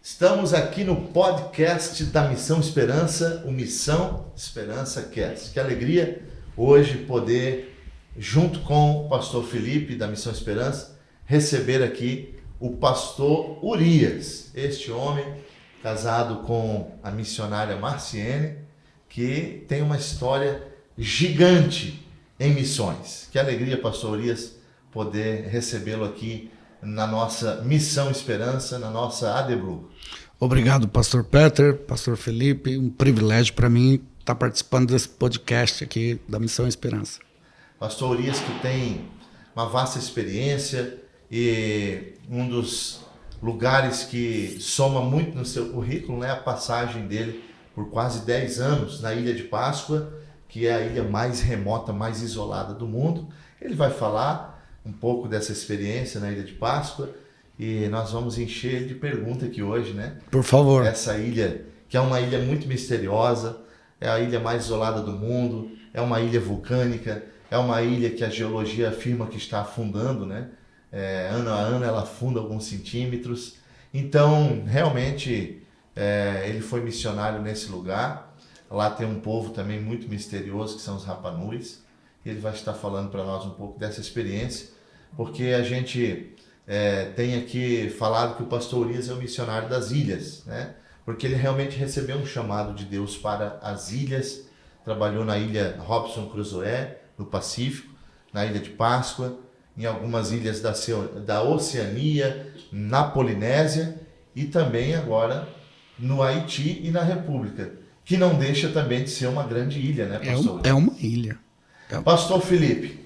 Estamos aqui no podcast da Missão Esperança, o Missão Esperança Cast. Que alegria hoje poder, junto com o pastor Felipe da Missão Esperança, receber aqui o pastor Urias, este homem casado com a missionária Marciene, que tem uma história gigante em missões. Que alegria, pastor Urias, poder recebê-lo aqui na nossa Missão Esperança, na nossa ADBlu. Obrigado, pastor Peter, pastor Felipe, um privilégio para mim estar participando desse podcast aqui da Missão Esperança. Pastor Urias, que tem uma vasta experiência e um dos lugares que soma muito no seu currículo, né, a passagem dele por quase 10 anos na Ilha de Páscoa, que é a ilha mais remota, mais isolada do mundo. Ele vai falar um pouco dessa experiência na Ilha de Páscoa e nós vamos encher ele de perguntas aqui hoje, né? Por favor. Essa ilha, que é uma ilha muito misteriosa, é a ilha mais isolada do mundo, é uma ilha vulcânica, é uma ilha que a geologia afirma que está afundando, né? Ano a ano ela afunda alguns centímetros. Então, realmente, ele foi missionário nesse lugar. Lá tem um povo também muito misterioso, que são os Rapanuis. Ele vai estar falando para nós um pouco dessa experiência, porque a gente tem aqui falado que o pastor Urias é o missionário das ilhas, né? Porque ele realmente recebeu um chamado de Deus para as ilhas, trabalhou na ilha Robinson Crusoe, no Pacífico, na Ilha de Páscoa, em algumas ilhas da Oceania, na Polinésia e também agora no Haiti e na República, que não deixa também de ser uma grande ilha, né, pastor? É uma ilha. Pastor Felipe,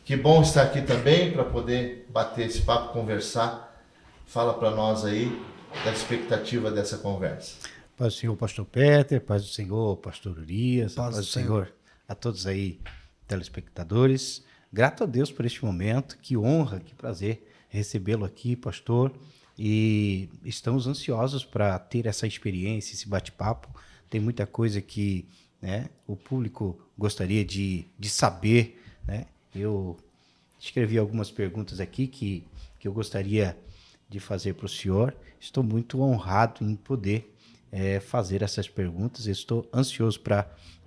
que bom estar aqui também para poder bater esse papo, conversar. Fala para nós aí da expectativa dessa conversa. Paz do Senhor, pastor Peter, paz do Senhor, pastor Urias, paz do Senhor a todos aí, telespectadores. Grato a Deus por este momento, que honra, que prazer recebê-lo aqui, pastor. E estamos ansiosos para ter essa experiência, esse bate-papo. Tem muita coisa que, né, o público gostaria de saber, né? Eu escrevi algumas perguntas aqui que eu gostaria de fazer para o senhor. Estou muito honrado em poder fazer essas perguntas. Estou ansioso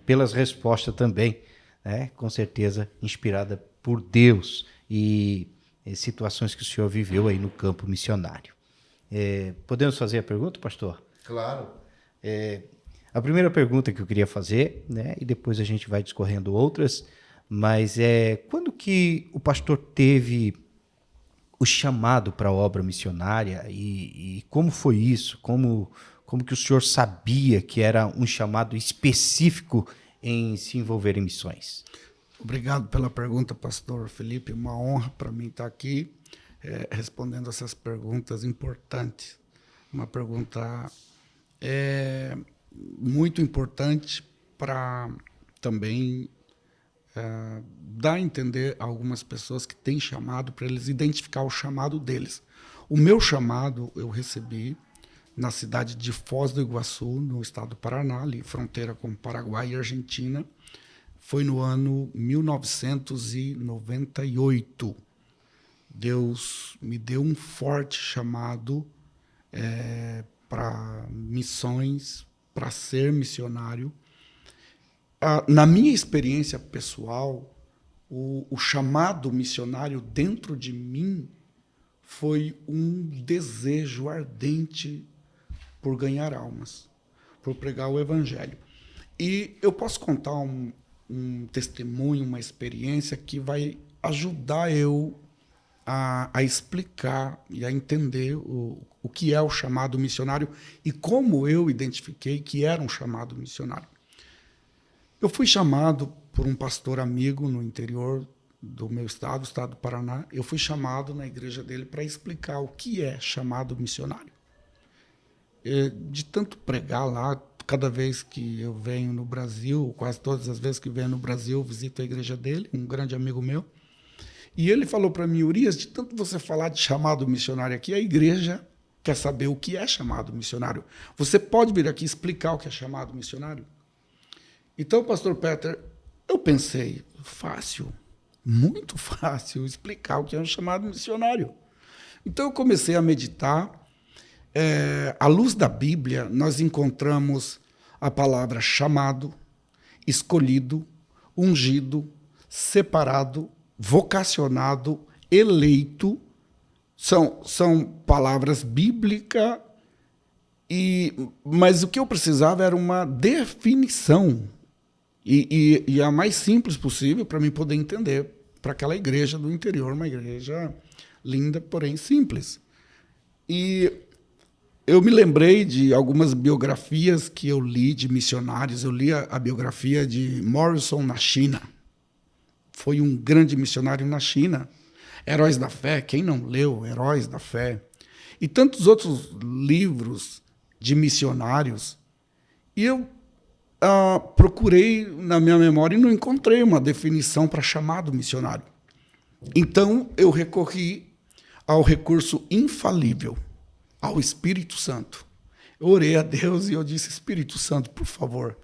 pelas respostas também, né? Com certeza inspirada por Deus e situações que o senhor viveu aí no campo missionário. Podemos fazer a pergunta, pastor? Claro. A primeira pergunta que eu queria fazer, né, e depois a gente vai discorrendo outras, mas quando que o pastor teve o chamado para a obra missionária e como foi isso? Como que o senhor sabia que era um chamado específico em se envolver em missões? Obrigado pela pergunta, pastor Felipe. Uma honra para mim estar aqui respondendo essas perguntas importantes. Uma pergunta muito importante para também dar a entender a algumas pessoas que têm chamado, para eles identificar o chamado deles. O meu chamado eu recebi na cidade de Foz do Iguaçu, no estado do Paraná, ali, fronteira com Paraguai e Argentina. Foi no ano 1998. Deus me deu um forte chamado para missões, para ser missionário. Na minha experiência pessoal, o chamado missionário dentro de mim foi um desejo ardente por ganhar almas, por pregar o evangelho. E eu posso contar um testemunho, uma experiência que vai ajudar eu a explicar e a entender o que é o chamado missionário e como eu identifiquei que era um chamado missionário. Eu fui chamado por um pastor amigo no interior do meu estado, o estado do Paraná. Eu fui chamado na igreja dele para explicar o que é chamado missionário. De tanto pregar lá, cada vez que eu venho no Brasil, quase todas as vezes que venho no Brasil, eu visito a igreja dele, um grande amigo meu. E ele falou para mim: Urias, de tanto você falar de chamado missionário aqui, a igreja quer saber o que é chamado missionário. Você pode vir aqui explicar o que é chamado missionário? Então, pastor Peter, eu pensei, fácil, muito fácil explicar o que é um chamado missionário. Então eu comecei a meditar à luz da Bíblia, nós encontramos a palavra chamado, escolhido, ungido, separado, vocacionado, eleito. São palavras bíblicas, mas o que eu precisava era uma definição, e a mais simples possível para mim poder entender, para aquela igreja do interior, uma igreja linda, porém simples. E eu me lembrei de algumas biografias que eu li de missionários. Eu li a biografia de Morrison na China. Foi um grande missionário na China. Heróis da Fé, quem não leu Heróis da Fé? E tantos outros livros de missionários. E eu procurei na minha memória e não encontrei uma definição para chamado missionário. Então, eu recorri ao recurso infalível, ao Espírito Santo. Eu orei a Deus e eu disse: Espírito Santo, por favor,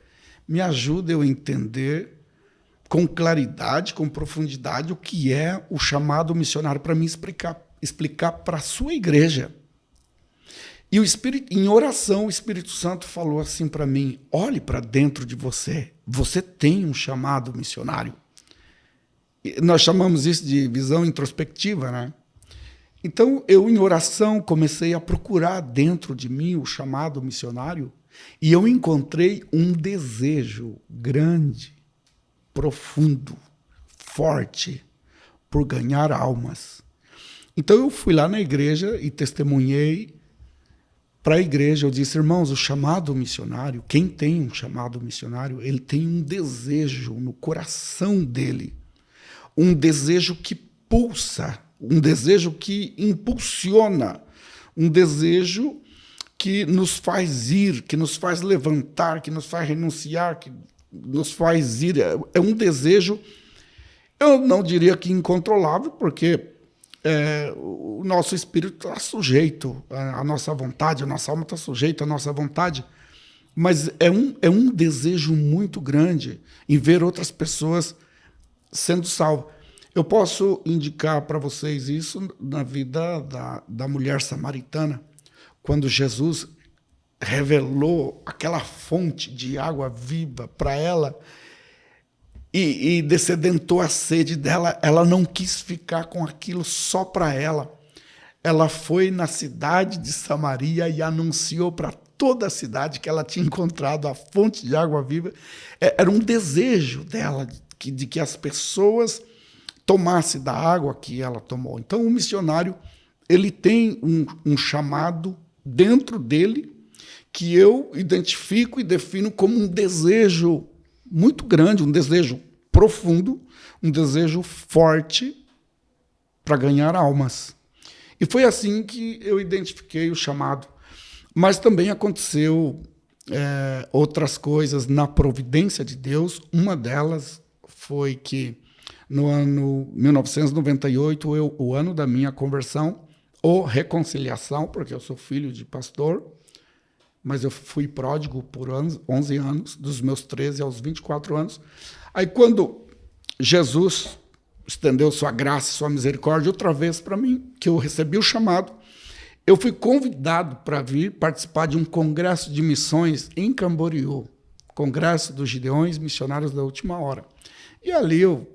me ajuda eu a entender com claridade, com profundidade, o que é o chamado missionário, para me explicar para a sua igreja. E em oração, o Espírito Santo falou assim para mim: olhe para dentro de você, você tem um chamado missionário. E nós chamamos isso de visão introspectiva, né? Então, eu, em oração, comecei a procurar dentro de mim o chamado missionário, e eu encontrei um desejo grande, profundo, forte, por ganhar almas. Então, eu fui lá na igreja e testemunhei para a igreja. Eu disse: irmãos, o chamado missionário, quem tem um chamado missionário, ele tem um desejo no coração dele, um desejo que pulsa, um desejo que impulsiona, um desejo que nos faz ir, que nos faz levantar, que nos faz renunciar, que nos faz ir. É um desejo, eu não diria que incontrolável, porque o nosso espírito está sujeito à nossa vontade, a nossa alma está sujeita à nossa vontade, mas é um desejo muito grande em ver outras pessoas sendo salvas. Eu posso indicar para vocês isso na vida da mulher samaritana, quando Jesus revelou aquela fonte de água viva para ela e descedentou a sede dela. Ela não quis ficar com aquilo só para ela. Ela foi na cidade de Samaria e anunciou para toda a cidade que ela tinha encontrado a fonte de água viva. Era um desejo dela de que as pessoas tomasse da água que ela tomou. Então, o missionário, ele tem um chamado dentro dele que eu identifico e defino como um desejo muito grande, um desejo profundo, um desejo forte para ganhar almas. E foi assim que eu identifiquei o chamado. Mas também aconteceu outras coisas na providência de Deus. Uma delas foi que no ano 1998, o ano da minha conversão, ou reconciliação, porque eu sou filho de pastor, mas eu fui pródigo por 11 anos, dos meus 13 aos 24 anos. Aí, quando Jesus estendeu sua graça, sua misericórdia outra vez para mim, que eu recebi o chamado, eu fui convidado para vir participar de um congresso de missões em Camboriú, Congresso dos Gideões Missionários da Última Hora. E ali eu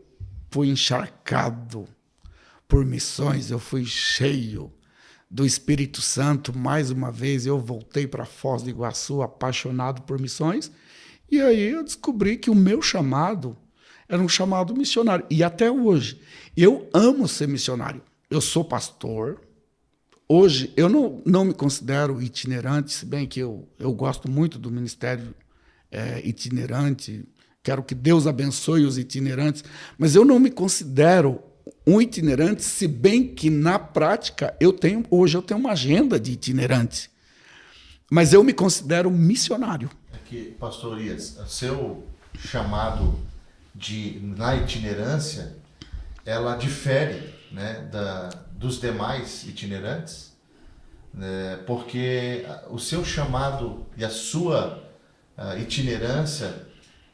fui encharcado por missões, eu fui cheio do Espírito Santo. Mais uma vez eu voltei para Foz do Iguaçu apaixonado por missões, e aí eu descobri que o meu chamado era um chamado missionário. E até hoje, eu amo ser missionário. Eu sou pastor. Hoje, eu não me considero itinerante, se bem que eu gosto muito do ministério itinerante. Quero que Deus abençoe os itinerantes, mas eu não me considero um itinerante, se bem que, na prática, hoje eu tenho uma agenda de itinerante. Mas eu me considero missionário. É que, pastor Urias, o seu chamado na itinerância, ela difere, né, dos demais itinerantes, né, porque o seu chamado e a sua itinerância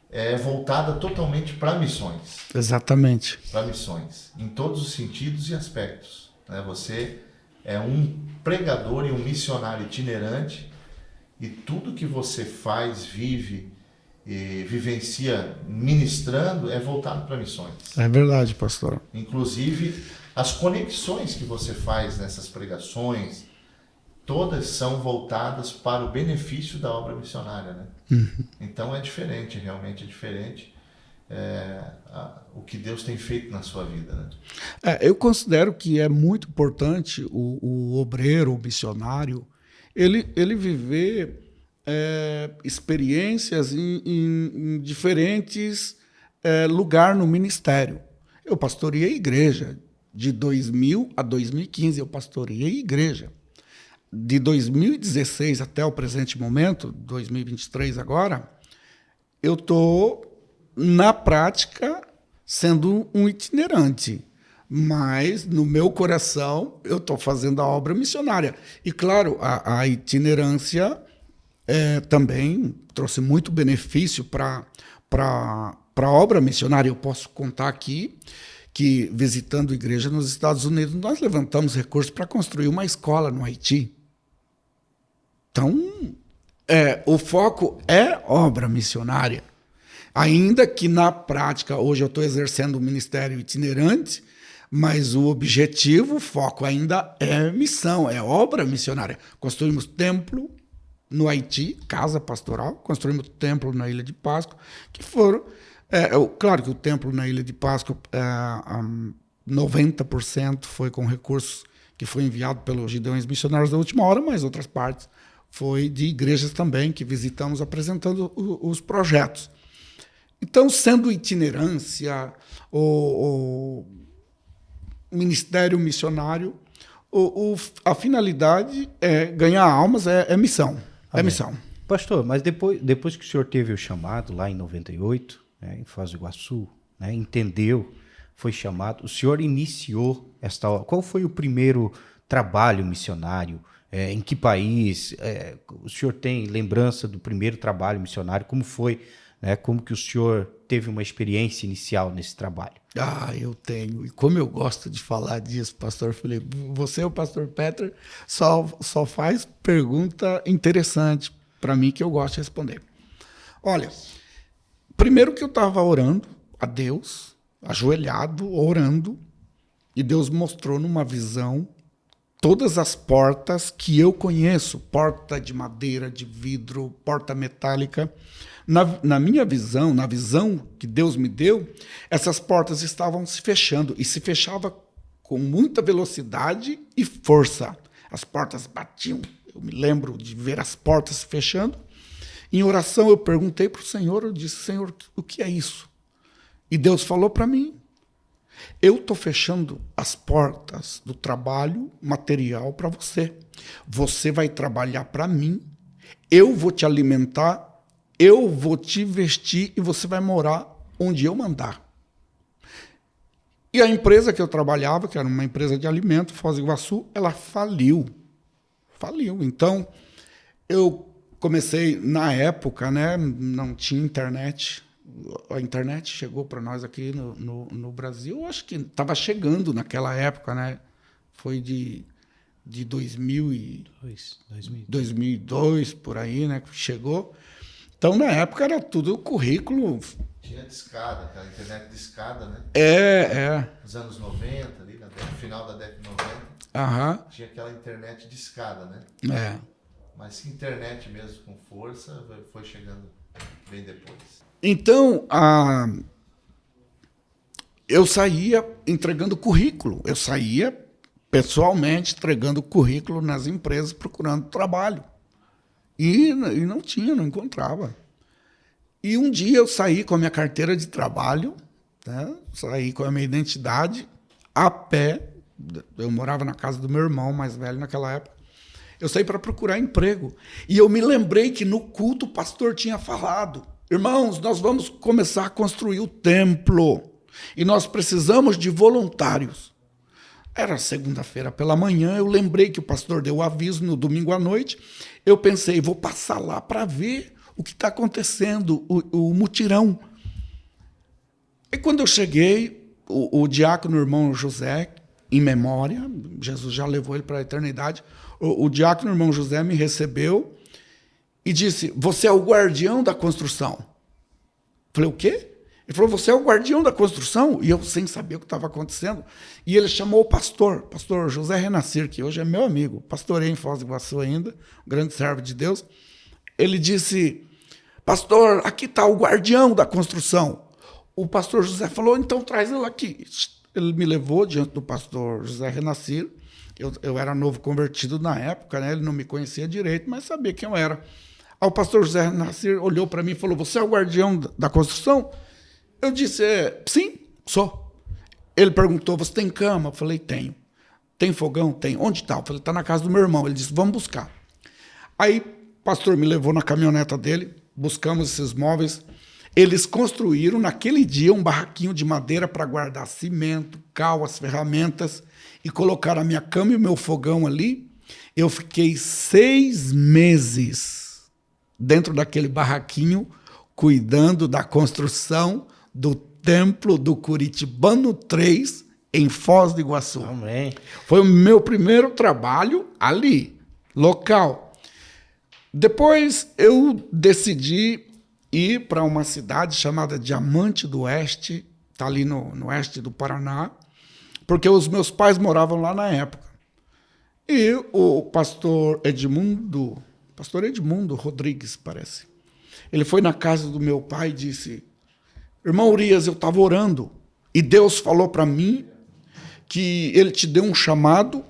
é voltada totalmente para missões. Exatamente. Para missões, em todos os sentidos e aspectos, né? Você é um pregador e um missionário itinerante, e tudo que você faz, vive e vivencia ministrando é voltado para missões. É verdade, pastor. Inclusive, as conexões que você faz nessas pregações, todas são voltadas para o benefício da obra missionária, né? Então é diferente, realmente é diferente o que Deus tem feito na sua vida, né? Eu considero que é muito importante o obreiro, o missionário, ele viver experiências em diferentes lugares no ministério. Eu pastoreei igreja. De 2000 a 2015, eu pastoreei igreja. De 2016 até o presente momento, 2023 agora, eu estou, na prática, sendo um itinerante. Mas, no meu coração, eu estou fazendo a obra missionária. E, claro, a itinerância também trouxe muito benefício para a obra missionária. Eu posso contar aqui que, visitando igreja nos Estados Unidos, nós levantamos recursos para construir uma escola no Haiti. Então, o foco é obra missionária. Ainda que, na prática, hoje eu estou exercendo um ministério itinerante, mas o objetivo, o foco ainda é missão, é obra missionária. Construímos templo no Haiti, casa pastoral, construímos templo na Ilha de Páscoa, que foram... claro que o templo na Ilha de Páscoa, 90% foi com recursos que foi enviado pelos Gideões Missionários da Última Hora, mas outras partes foi de igrejas também que visitamos apresentando os projetos. Então, sendo itinerância, o ministério missionário, a finalidade é ganhar almas, é missão. É missão. Pastor, mas depois que o senhor teve o chamado lá em 98, né, em Foz do Iguaçu, né, entendeu, foi chamado, o senhor iniciou esta obra. Qual foi o primeiro trabalho missionário? Em que país? O senhor tem lembrança do primeiro trabalho missionário? Como foi? Né, como que o senhor teve uma experiência inicial nesse trabalho? Eu tenho. E como eu gosto de falar disso, pastor Felipe, você, o pastor Peter, só faz pergunta interessante para mim que eu gosto de responder. Olha, primeiro que eu estava orando a Deus, ajoelhado, orando, e Deus mostrou numa visão todas as portas que eu conheço, porta de madeira, de vidro, porta metálica. Na minha visão, na visão que Deus me deu, essas portas estavam se fechando, e se fechava com muita velocidade e força. As portas batiam. Eu me lembro de ver as portas se fechando. Em oração, eu perguntei para o Senhor, eu disse, Senhor, o que é isso? E Deus falou para mim, eu estou fechando as portas do trabalho material para você. Você vai trabalhar para mim, eu vou te alimentar, eu vou te vestir e você vai morar onde eu mandar. E a empresa que eu trabalhava, que era uma empresa de alimento, Foz do Iguaçu, ela faliu. Faliu. Então, eu comecei, na época, né, não tinha internet. A internet chegou para nós aqui no Brasil, acho que estava chegando naquela época, né? Foi de 2002, por aí, né? Que chegou. Então, na época, era tudo currículo. Tinha discada, aquela internet discada, né? Nos anos 90, ali, no final da década de 90. Aham. Tinha aquela internet discada, né? Mas internet mesmo com força foi chegando bem depois. Então, eu saía entregando currículo. Eu saía pessoalmente entregando currículo nas empresas procurando trabalho. E não tinha, não encontrava. E um dia eu saí com a minha carteira de trabalho, né? Saí com a minha identidade, a pé. Eu morava na casa do meu irmão mais velho naquela época. Eu saí para procurar emprego. E eu me lembrei que no culto o pastor tinha falado, irmãos, nós vamos começar a construir o templo e nós precisamos de voluntários. Era segunda-feira pela manhã, eu lembrei que o pastor deu o aviso no domingo à noite. Eu pensei, vou passar lá para ver o que está acontecendo, o mutirão. E quando eu cheguei, o diácono irmão José em memória. Jesus já levou ele para a eternidade. O diácono, irmão José, me recebeu e disse, você é o guardião da construção. Falei, o quê? Ele falou, você é o guardião da construção? E eu sem saber o que estava acontecendo. E ele chamou o pastor José Renascer, que hoje é meu amigo, pastorei em Foz do Iguaçu ainda, um grande servo de Deus. Ele disse, pastor, aqui está o guardião da construção. O pastor José falou, então traz ele aqui. Ele me levou diante do pastor José Renascer. Eu era novo convertido na época, né? Ele não me conhecia direito, mas sabia quem eu era. Aí o pastor José Renascer olhou para mim e falou, você é o guardião da construção? Eu disse, sim, sou. Ele perguntou, você tem cama? Eu falei, tenho. Tem fogão? Tem. Onde está? Eu falei, está na casa do meu irmão. Ele disse, vamos buscar. Aí o pastor me levou na caminhoneta dele, buscamos esses móveis. Eles construíram naquele dia um barraquinho de madeira para guardar cimento, cal, as ferramentas, e colocaram a minha cama e o meu fogão ali. Eu fiquei 6 meses dentro daquele barraquinho, cuidando da construção do Templo do Curitibano 3, em Foz do Iguaçu. Amém. Foi o meu primeiro trabalho ali, local. Depois eu decidi ir para uma cidade chamada Diamante do Oeste, está ali no oeste do Paraná, porque os meus pais moravam lá na época. E o pastor Edmundo Rodrigues, parece, ele foi na casa do meu pai e disse, irmão Urias, eu estava orando e Deus falou para mim que ele te deu um chamado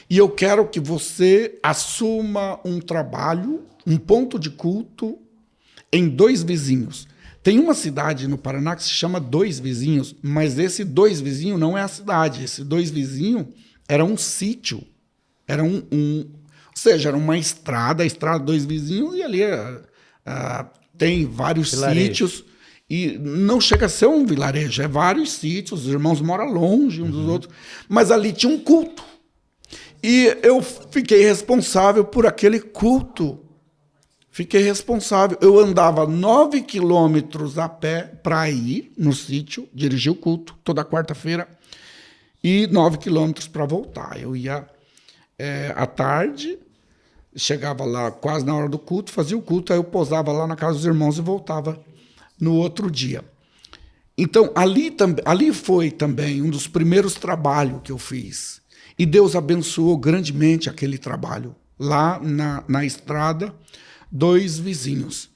e eu quero que você assuma um trabalho, um ponto de culto em 2 Vizinhos. Tem uma cidade no Paraná que se chama 2 Vizinhos, mas esse 2 Vizinhos não é a cidade. Esse 2 Vizinhos era um sítio. Era ou seja, era uma estrada, a estrada 2 Vizinhos, e ali tem vários sítios. E não chega a ser um vilarejo, é vários sítios, os irmãos moram longe uns dos outros. Mas ali tinha um culto. E eu fiquei responsável por aquele culto. Fiquei responsável. Eu andava 9 quilômetros a pé para ir no sítio, dirigir o culto toda quarta-feira, e 9 quilômetros para voltar. Eu ia à tarde, chegava lá quase na hora do culto, fazia o culto, aí eu posava lá na casa dos irmãos e voltava no outro dia. Então, ali foi também um dos primeiros trabalhos que eu fiz. E Deus abençoou grandemente aquele trabalho, lá na estrada, 2 Vizinhos.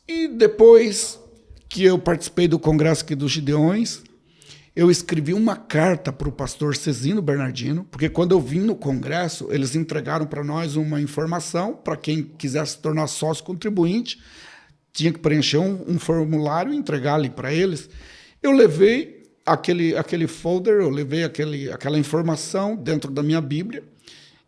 E depois que eu participei do congresso aqui dos Gideões, eu escrevi uma carta para o pastor Cezino Bernardino, porque quando eu vim no congresso, eles entregaram para nós uma informação para quem quisesse se tornar sócio contribuinte, tinha que preencher um formulário e entregar ali para eles. Eu levei aquele folder, eu levei aquela informação dentro da minha Bíblia,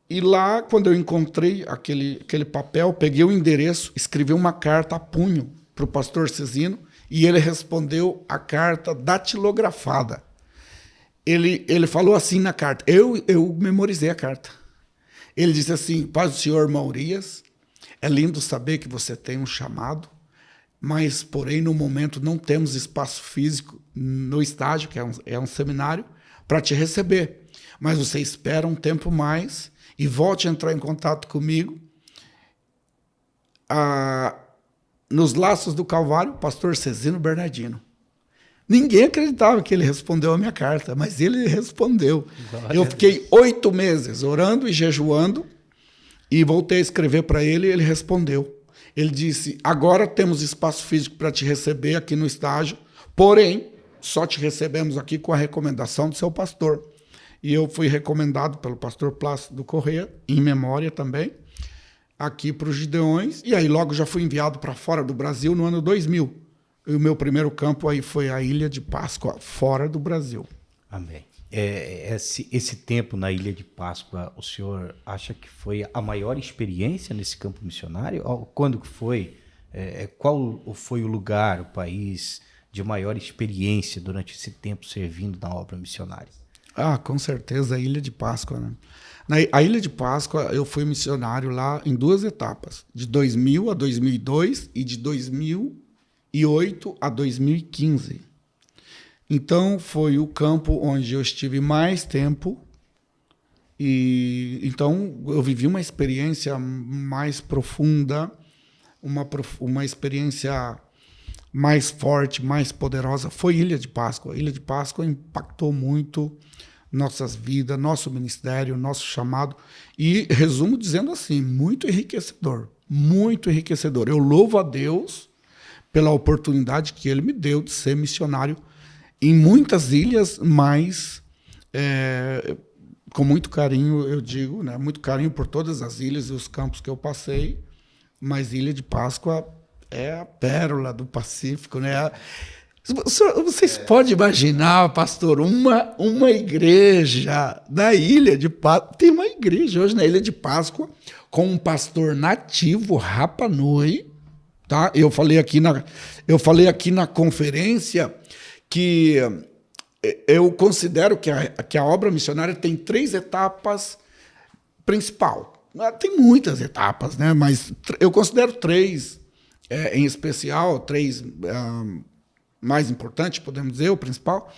e lá, quando eu encontrei aquele papel, peguei o endereço, escrevi uma carta a punho para o pastor Cezino, e ele respondeu a carta datilografada. Ele falou assim na carta, eu memorizei a carta. Ele disse assim, paz do Senhor, irmão Urias, é lindo saber que você tem um chamado, mas, porém, no momento não temos espaço físico no estágio, que é um seminário, para te receber. Mas você espera um tempo mais e volte a entrar em contato comigo. Nos Laços do Calvário, pastor Cezino Bernardino. Ninguém acreditava que ele respondeu a minha carta, mas ele respondeu. Eu fiquei 8 meses orando e jejuando e voltei a escrever para ele e ele respondeu. Ele disse, agora temos espaço físico para te receber aqui no estágio, porém, só te recebemos aqui com a recomendação do seu pastor. E eu fui recomendado pelo pastor Plácido Corrêa, em memória também, aqui para os Gideões, e aí logo já fui enviado para fora do Brasil no ano 2000. E o meu primeiro campo aí foi a Ilha de Páscoa, fora do Brasil. Amém. Esse tempo na Ilha de Páscoa, o senhor acha que foi a maior experiência nesse campo missionário? Quando que foi? Qual foi o lugar, o país de maior experiência durante esse tempo servindo na obra missionária? Com certeza, a Ilha de Páscoa, né? A Ilha de Páscoa, eu fui missionário lá em 2 etapas, de 2000 a 2002 e de 2008 a 2015. Então, foi o campo onde eu estive mais tempo E então eu vivi uma experiência mais profunda, uma experiência mais forte, mais poderosa, foi Ilha de Páscoa. A Ilha de Páscoa impactou muito nossas vidas, nosso ministério, nosso chamado. E resumo dizendo assim, muito enriquecedor, muito enriquecedor. Eu louvo a Deus pela oportunidade que Ele me deu de ser missionário em muitas ilhas, mas com muito carinho, eu digo, né, muito carinho por todas as ilhas e os campos que eu passei, mas Ilha de Páscoa é a pérola do Pacífico, né? Vocês podem imaginar, pastor, uma igreja na Ilha de Páscoa. Tem uma igreja hoje na Ilha de Páscoa com um pastor nativo, Rapa Nui. Tá? Eu falei aqui na conferência que eu considero que a obra missionária tem 3 etapas principais. Tem muitas etapas, né? Mas eu considero 3 em especial, 3 mais importantes, podemos dizer, o principal.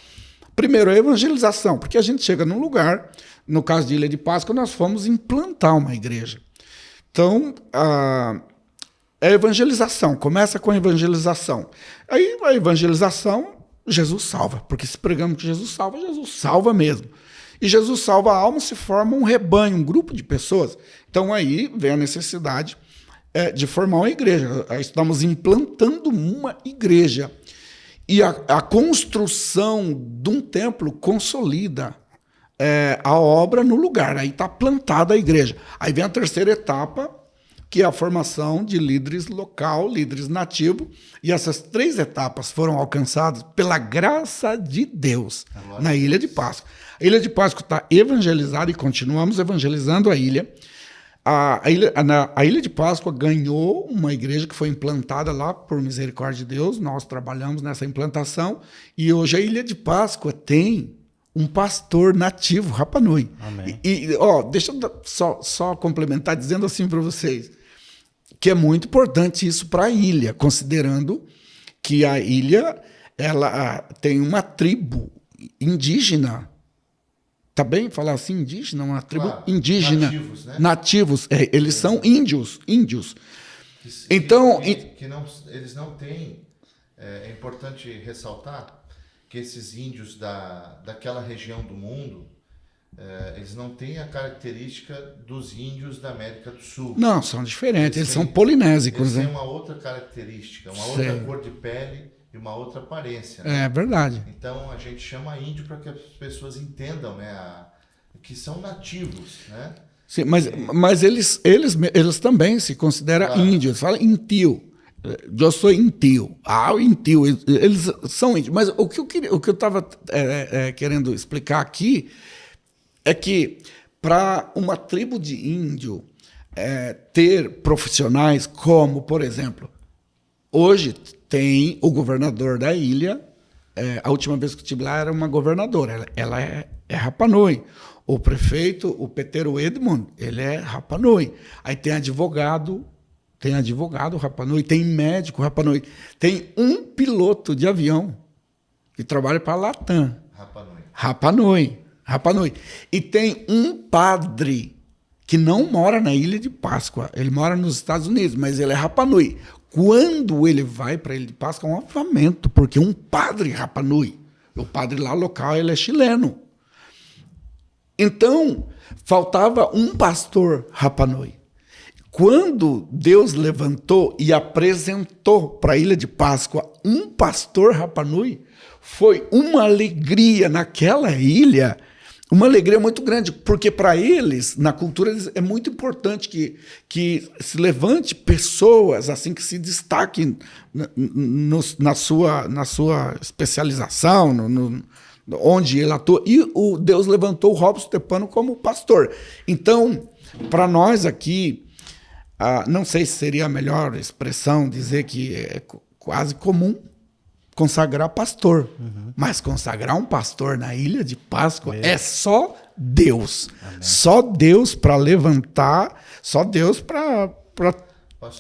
Primeiro, a evangelização, porque a gente chega num lugar, no caso de Ilha de Páscoa, nós fomos implantar uma igreja. Então, a evangelização, começa com a evangelização. Aí, a evangelização, Jesus salva, porque se pregamos que Jesus salva mesmo. E Jesus salva a alma, se forma um rebanho, um grupo de pessoas. Então, aí vem a necessidade de formar uma igreja. Estamos implantando uma igreja. E a construção de um templo consolida a obra no lugar. Aí está plantada a igreja. Aí vem a terceira etapa, que é a formação de líderes local, líderes nativos. E essas 3 etapas foram alcançadas pela graça de Deus na Ilha de Páscoa. A Ilha de Páscoa está evangelizada e continuamos evangelizando a ilha. A Ilha de Páscoa ganhou uma igreja que foi implantada lá por misericórdia de Deus. Nós trabalhamos nessa implantação e hoje a Ilha de Páscoa tem um pastor nativo, Rapa Nui. Amém. Deixa eu só complementar dizendo assim para vocês que é muito importante isso para a ilha, considerando que a ilha ela tem uma tribo indígena. Tá bem falar assim, indígena? Uma tribo indígena. Nativos, né? Nativos, eles são índios. Então, eles não têm... É importante ressaltar que esses índios daquela região do mundo, eles não têm a característica dos índios da América do Sul. Não, são diferentes, eles são polinésicos. Eles têm né? uma outra característica, uma outra cor de pele e uma outra aparência. Né? É verdade. Então a gente chama índio para que as pessoas entendam, né, que são nativos, né? Sim, mas eles também se consideram índios. Fala intio. Eu sou intio. O intio. Eles são índios. Mas o que eu estava querendo explicar aqui é que para uma tribo de índio ter profissionais como, por exemplo, hoje tem o governador da ilha. A última vez que eu estive lá era uma governadora. Ela é Rapa Nui. O prefeito, o Petero Edmond, ele é Rapa Nui. Aí tem advogado Rapa Nui, tem médico Rapa Nui. Tem um piloto de avião que trabalha para a Latam. Rapa Nui. E tem um padre que não mora na Ilha de Páscoa. Ele mora nos Estados Unidos, mas ele é Rapa Nui. Quando ele vai para a Ilha de Páscoa, é um avivamento, porque um padre Rapa Nui, o padre lá local, ele é chileno. Então, faltava um pastor Rapa Nui. Quando Deus levantou e apresentou para a Ilha de Páscoa um pastor Rapa Nui, foi uma alegria naquela ilha, uma alegria muito grande, porque para eles, na cultura, é muito importante que se levante pessoas assim que se destaquem na sua especialização, onde ele atua. E Deus levantou o Robson Stepano como pastor. Então, para nós aqui, não sei se seria a melhor expressão dizer que é quase comum consagrar pastor. Mas consagrar um pastor na Ilha de Páscoa é só Deus. Amém. Só Deus para levantar, só Deus para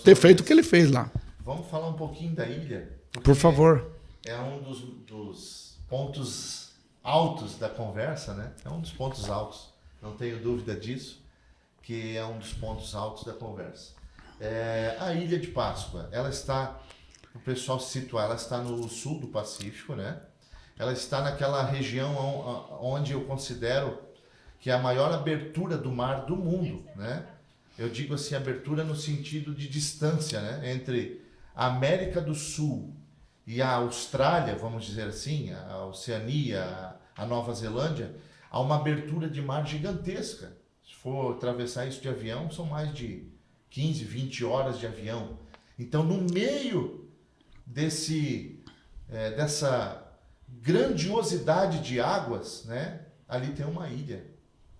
ter feito o que ele fez lá. Vamos falar um pouquinho da ilha? Por favor. É um dos pontos altos da conversa, né? É um dos pontos altos não tenho dúvida disso, que é um dos pontos altos da conversa. A Ilha de Páscoa, ela está, o pessoal se situar, ela está no sul do Pacífico, né? Ela está naquela região onde eu considero que é a maior abertura do mar do mundo, né? Eu digo assim, abertura no sentido de distância, né? Entre a América do Sul e a Austrália, vamos dizer assim, a Oceania, a Nova Zelândia, há uma abertura de mar gigantesca. Se for atravessar isso de avião, são mais de 15, 20 horas de avião. Então, no meio dessa grandiosidade de águas, né, ali tem uma ilha,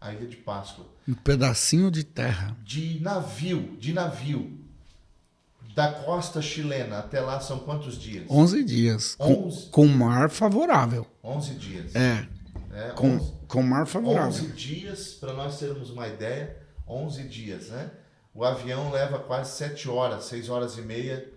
a Ilha de Páscoa. Um pedacinho de terra. De navio, da costa chilena até lá são quantos dias? 11 dias. 11? Com mar favorável. 11 dias. Com mar favorável. 11 dias, para nós termos uma ideia, 11 dias, né? O avião leva quase 7 horas, 6 horas e meia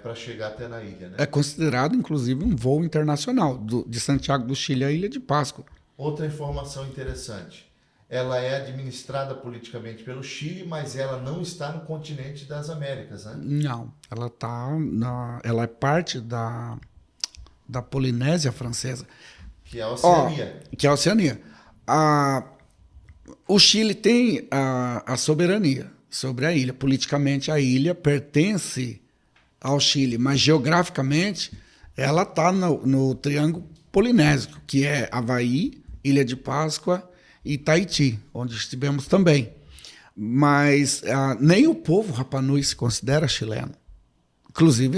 para chegar até na ilha, né? É considerado, inclusive, um voo internacional de Santiago do Chile à Ilha de Páscoa. Outra informação interessante. Ela é administrada politicamente pelo Chile, mas ela não está no continente das Américas, né? Não, ela é parte da Polinésia Francesa. Que é a Oceania. Que é a Oceania. O Chile tem a soberania sobre a ilha. Politicamente, a ilha pertence ao Chile, mas geograficamente ela está no Triângulo Polinésico, que é Havaí, Ilha de Páscoa e Tahiti, onde estivemos também. Mas nem o povo Rapa Nui se considera chileno. Inclusive,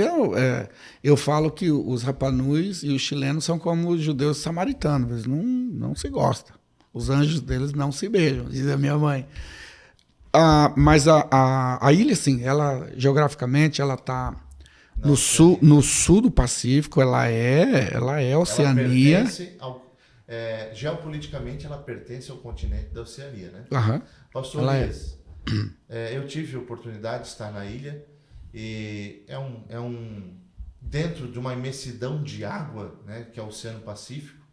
eu falo que os Rapa Nuis e os chilenos são como os judeus samaritanos, eles não se gostam. Os anjos deles não se beijam, diz a minha mãe. Mas a ilha, sim, ela geograficamente ela está no sul do Pacífico, ela é Oceania. Geopoliticamente, ela pertence ao continente da Oceania, né? Uhum. Pastor Elias, eu tive a oportunidade de estar na ilha e dentro de uma imensidão de água, né, que é o Oceano Pacífico,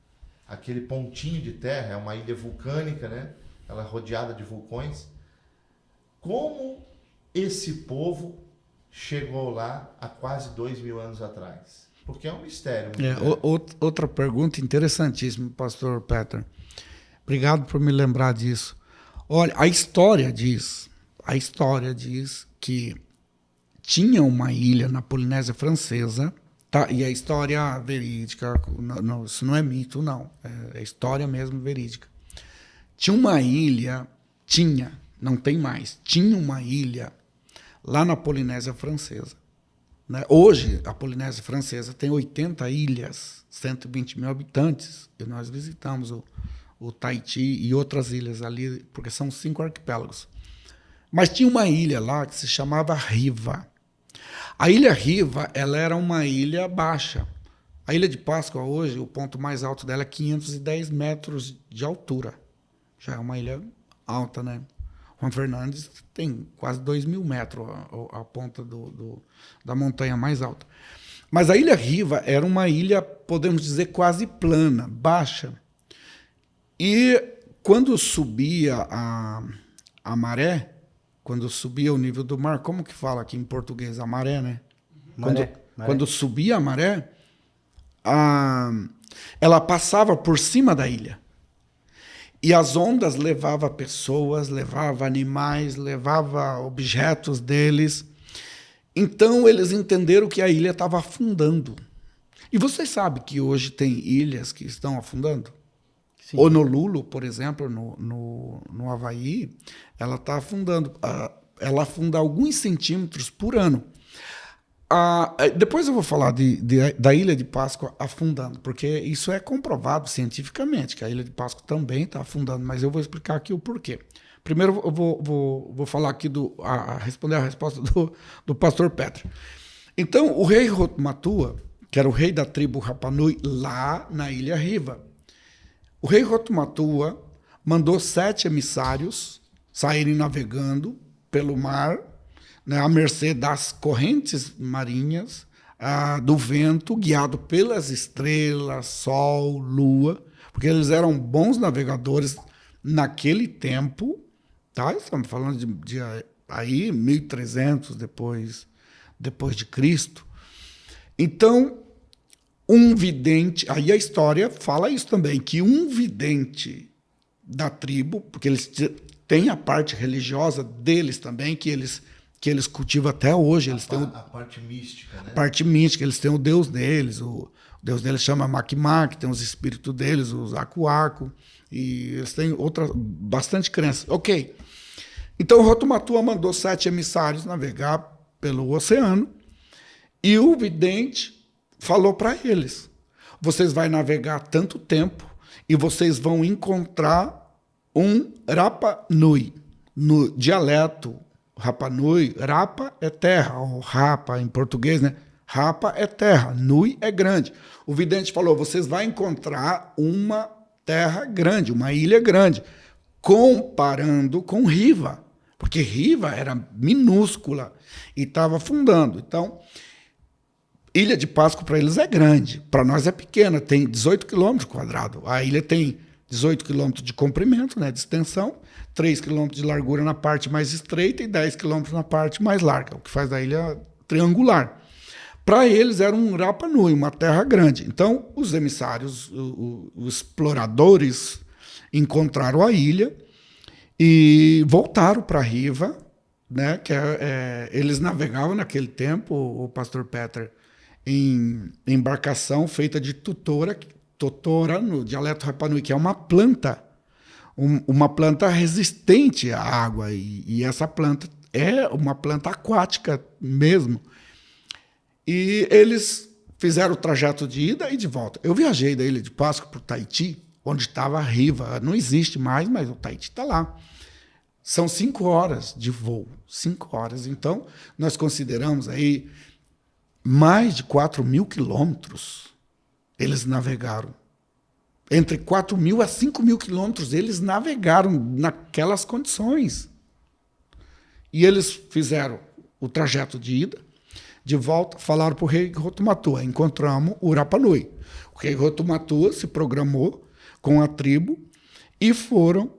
aquele pontinho de terra, é uma ilha vulcânica, né? Ela é rodeada de vulcões. Como esse povo chegou lá há quase 2.000 anos atrás? Porque é um mistério. Outra pergunta interessantíssima, pastor Peter. Obrigado por me lembrar disso. Olha, a história diz que tinha uma ilha na Polinésia Francesa, tá? E a história verídica, isso não é mito, não. É história mesmo verídica. Tinha uma ilha, não tem mais, tinha uma ilha lá na Polinésia Francesa. Né? Hoje, a Polinésia Francesa tem 80 ilhas, 120 mil habitantes, e nós visitamos o Tahiti e outras ilhas ali, porque são 5 arquipélagos. Mas tinha uma ilha lá que se chamava Riva. A Ilha Riva, ela era uma ilha baixa. A Ilha de Páscoa, hoje, o ponto mais alto dela é 510 metros de altura. Já é uma ilha alta, né? Juan Fernandes tem quase 2.000 metros a ponta da montanha mais alta. Mas a Ilha Riva era uma ilha, podemos dizer, quase plana, baixa. E quando subia a maré, quando subia o nível do mar, como que fala aqui em português? A maré, né? Maré. Quando subia a maré, ela passava por cima da ilha. E as ondas levavam pessoas, levavam animais, levavam objetos deles. Então, eles entenderam que a ilha estava afundando. E vocês sabem que hoje tem ilhas que estão afundando? Sim. Honolulu, por exemplo, no Havaí, ela está afundando. Ela afunda alguns centímetros por ano. Depois eu vou falar da Ilha de Páscoa afundando, porque isso é comprovado cientificamente, que a Ilha de Páscoa também está afundando, mas eu vou explicar aqui o porquê. Primeiro eu vou falar aqui, responder a resposta do pastor Petra. Então, o rei Rotmatua, que era o rei da tribo Rapa Nui, lá na Ilha Riva, o rei Rotmatua mandou 7 emissários saírem navegando pelo mar, né, à mercê das correntes marinhas, do vento, guiado pelas estrelas, sol, lua, porque eles eram bons navegadores naquele tempo, tá? Estamos falando de aí 1300 depois de Cristo. Então, um vidente, aí a história fala isso também, que um vidente da tribo, porque eles têm a parte religiosa deles também, que eles cultivam até hoje. Eles têm a parte mística, né? A parte mística, eles têm o deus deles, o deus deles chama Makmak, tem os espíritos deles, os Aku-Aku, e eles têm bastante crença. Ok. Então, Rotumatua mandou 7 emissários navegar pelo oceano, e o vidente falou para eles: vocês vão navegar tanto tempo e vocês vão encontrar um Rapa Nui. No dialeto Rapa Nui, Rapa é terra, ou Rapa em português, né? Rapa é terra, Nui é grande. O vidente falou: vocês vão encontrar uma terra grande, uma ilha grande, comparando com Riva, porque Riva era minúscula e estava afundando. Então, Ilha de Páscoa para eles é grande, para nós é pequena, tem 18 quilômetros quadrados. A ilha tem 18 quilômetros de comprimento, né, de extensão, 3 quilômetros de largura na parte mais estreita e 10 quilômetros na parte mais larga, o que faz da ilha triangular. Para eles era um Rapa Nui, uma terra grande. Então, os emissários, os exploradores, encontraram a ilha e voltaram para Riva, né, que eles navegavam naquele tempo, o pastor Peter, em embarcação feita de totora, no dialeto Rapa Nui, que é uma planta, uma planta resistente à água, e essa planta é uma planta aquática mesmo. E eles fizeram o trajeto de ida e de volta. Eu viajei da Ilha de Páscoa para o Tahiti, onde estava a Riva. Não existe mais, mas o Tahiti está lá. São 5 horas de voo, 5 horas. Então, nós consideramos aí mais de 4.000 quilômetros eles navegaram. Entre 4.000 a 5.000 quilômetros eles navegaram naquelas condições. E eles fizeram o trajeto de ida, de volta, falaram para o rei Rotumatua: encontramos o Rapa Nui. O rei Rotumatua se programou com a tribo e foram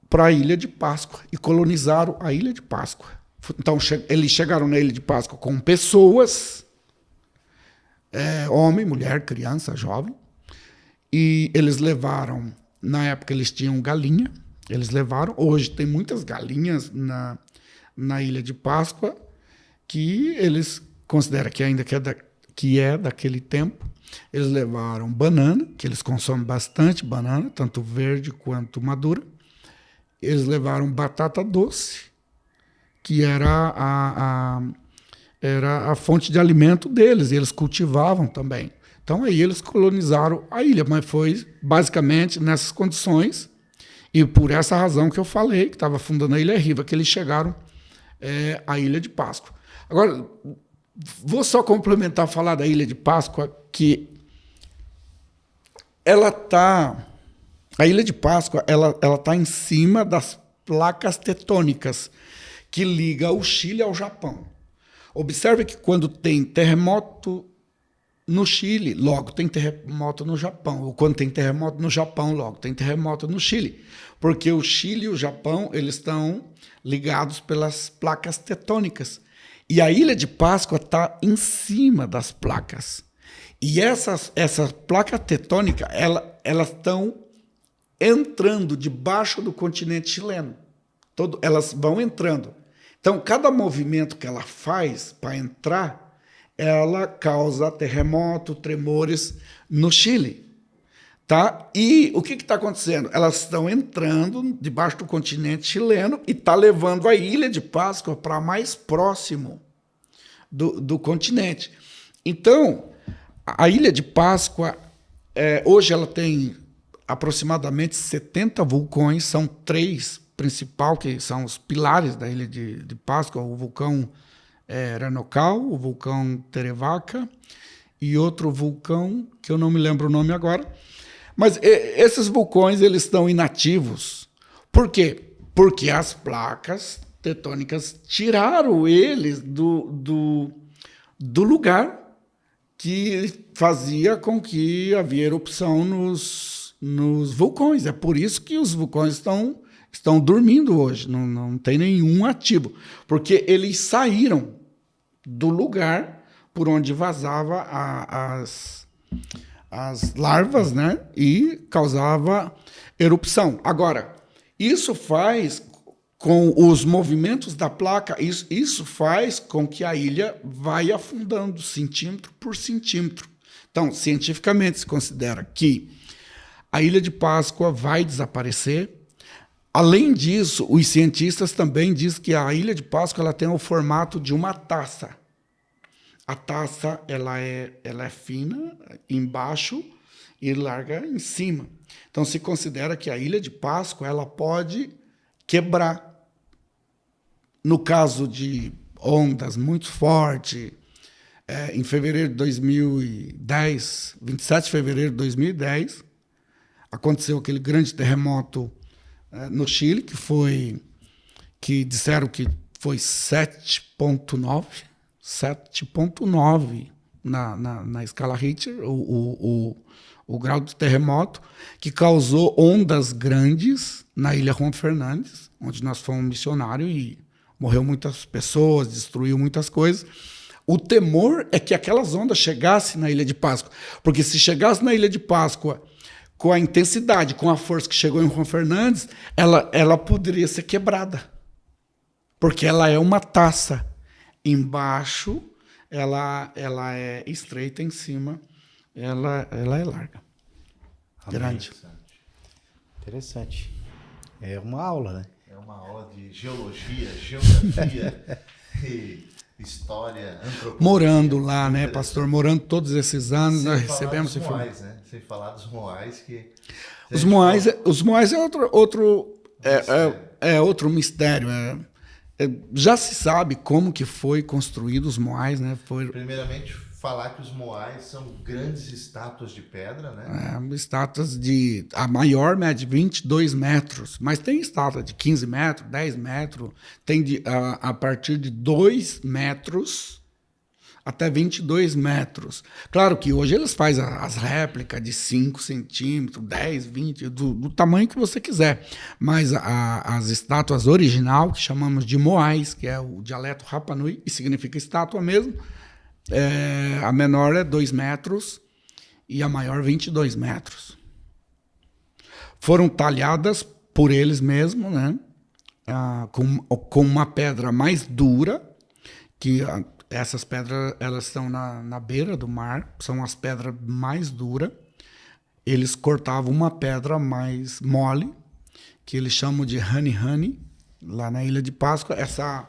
para a Ilha de Páscoa e colonizaram a Ilha de Páscoa. Então, eles chegaram na Ilha de Páscoa com pessoas, homem, mulher, criança, jovem, e eles levaram, na época eles tinham galinha, eles levaram, hoje tem muitas galinhas na Ilha de Páscoa, que eles consideram que ainda que é daquele tempo. Eles levaram banana, que eles consomem bastante banana, tanto verde quanto madura. Eles levaram batata doce, que era a fonte de alimento deles, e eles cultivavam também. Então aí eles colonizaram a ilha, mas foi basicamente nessas condições, e por essa razão que eu falei, que estava fundando a Ilha Riva, que eles chegaram à Ilha de Páscoa. Agora, vou só complementar, falar da Ilha de Páscoa, que a Ilha de Páscoa ela está em cima das placas tectônicas que ligam o Chile ao Japão. Observe que quando tem terremoto no Chile, logo tem terremoto no Japão. Ou quando tem terremoto no Japão, logo tem terremoto no Chile. Porque o Chile e o Japão eles estão ligados pelas placas tectônicas. E a Ilha de Páscoa está em cima das placas. E essas placas tectônicas, elas estão entrando debaixo do continente chileno. Elas vão entrando. Então, cada movimento que ela faz para entrar, ela causa terremoto, tremores no Chile. Tá? E o que está acontecendo? Elas estão entrando debaixo do continente chileno e está levando a Ilha de Páscoa para mais próximo do continente. Então, a Ilha de Páscoa, hoje ela tem aproximadamente 70 vulcões, são 3 principais, que são os pilares da Ilha de Páscoa: o vulcão Ranocal, o vulcão Terevaca e outro vulcão que eu não me lembro o nome agora. Mas esses vulcões eles estão inativos. Por quê? Porque as placas tectônicas tiraram eles do lugar que fazia com que havia erupção nos vulcões. É por isso que os vulcões estão dormindo hoje, não tem nenhum ativo, porque eles saíram do lugar por onde vazava as larvas, né? E causava erupção. Agora, isso faz com os movimentos da placa, isso faz com que a ilha vai afundando centímetro por centímetro. Então, cientificamente, se considera que a Ilha de Páscoa vai desaparecer. Além disso, os cientistas também dizem que a Ilha de Páscoa ela tem o formato de uma taça. A taça ela é fina embaixo e larga em cima. Então, se considera que a Ilha de Páscoa ela pode quebrar. No caso de ondas muito fortes, em fevereiro de 2010, 27 de fevereiro de 2010, aconteceu aquele grande terremoto no Chile, que disseram que foi 7,9 na escala Richter, o grau de terremoto, que causou ondas grandes na Ilha Juan Fernández, onde nós fomos missionários e morreu muitas pessoas, destruiu muitas coisas. O temor é que aquelas ondas chegassem na Ilha de Páscoa, porque se chegasse na Ilha de Páscoa com a intensidade, com a força que chegou em Juan Fernández, ela poderia ser quebrada, porque ela é uma taça. Embaixo, ela é estreita, em cima, ela é larga. Grande. Interessante. É uma aula, né? É uma aula de geologia, geografia e história, antropologia. Morando lá, né, pastor? Morando todos esses anos, nós recebemos informações, né? Sem falar dos Moais, que... Os Moais é outro mistério. Já se sabe como que foi construído os Moais, né? Primeiramente, falar que os Moais são grandes estátuas de pedra, né? Estátuas a maior mede 22 metros, mas tem estátua de 15 metros, 10 metros, tem a partir de 2 metros até 22 metros. Claro que hoje eles fazem as réplicas de 5 centímetros, 10, 20, do tamanho que você quiser. Mas as estátuas original, que chamamos de Moais, que é o dialeto Rapa Nui, e significa estátua mesmo, a menor é 2 metros e a maior 22 metros. Foram talhadas por eles mesmos, né? Com uma pedra mais dura, que essas pedras elas estão na beira do mar, são as pedras mais duras. Eles cortavam uma pedra mais mole, que eles chamam de honey, lá na Ilha de Páscoa. Essa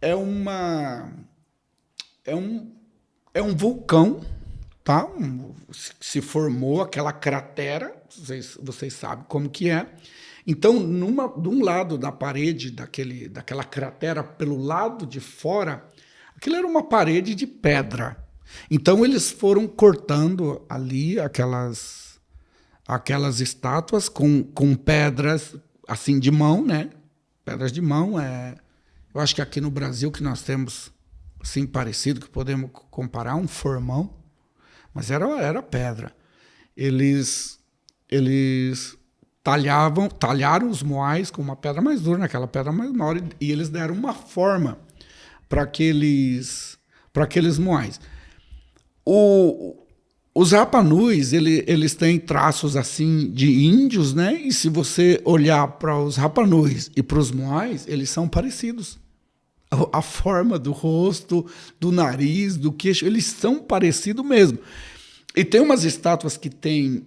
é um vulcão, tá? Se formou aquela cratera, vocês sabem como que é. Então, de um lado da parede daquela cratera, pelo lado de fora, aquilo era uma parede de pedra. Então, eles foram cortando ali aquelas estátuas com pedras assim de mão, né? Pedras de mão. Eu acho que aqui no Brasil que nós temos assim parecido, que podemos comparar, um formão, mas era pedra. Eles talharam os Moais com uma pedra mais dura, naquela pedra mais mole, e eles deram uma forma para aqueles Moais. Os Rapa Nuis, eles têm traços assim de índios, né? E se você olhar para os Rapa Nuis e para os Moais, eles são parecidos. A forma do rosto, do nariz, do queixo, eles são parecidos mesmo. E tem umas estátuas que tem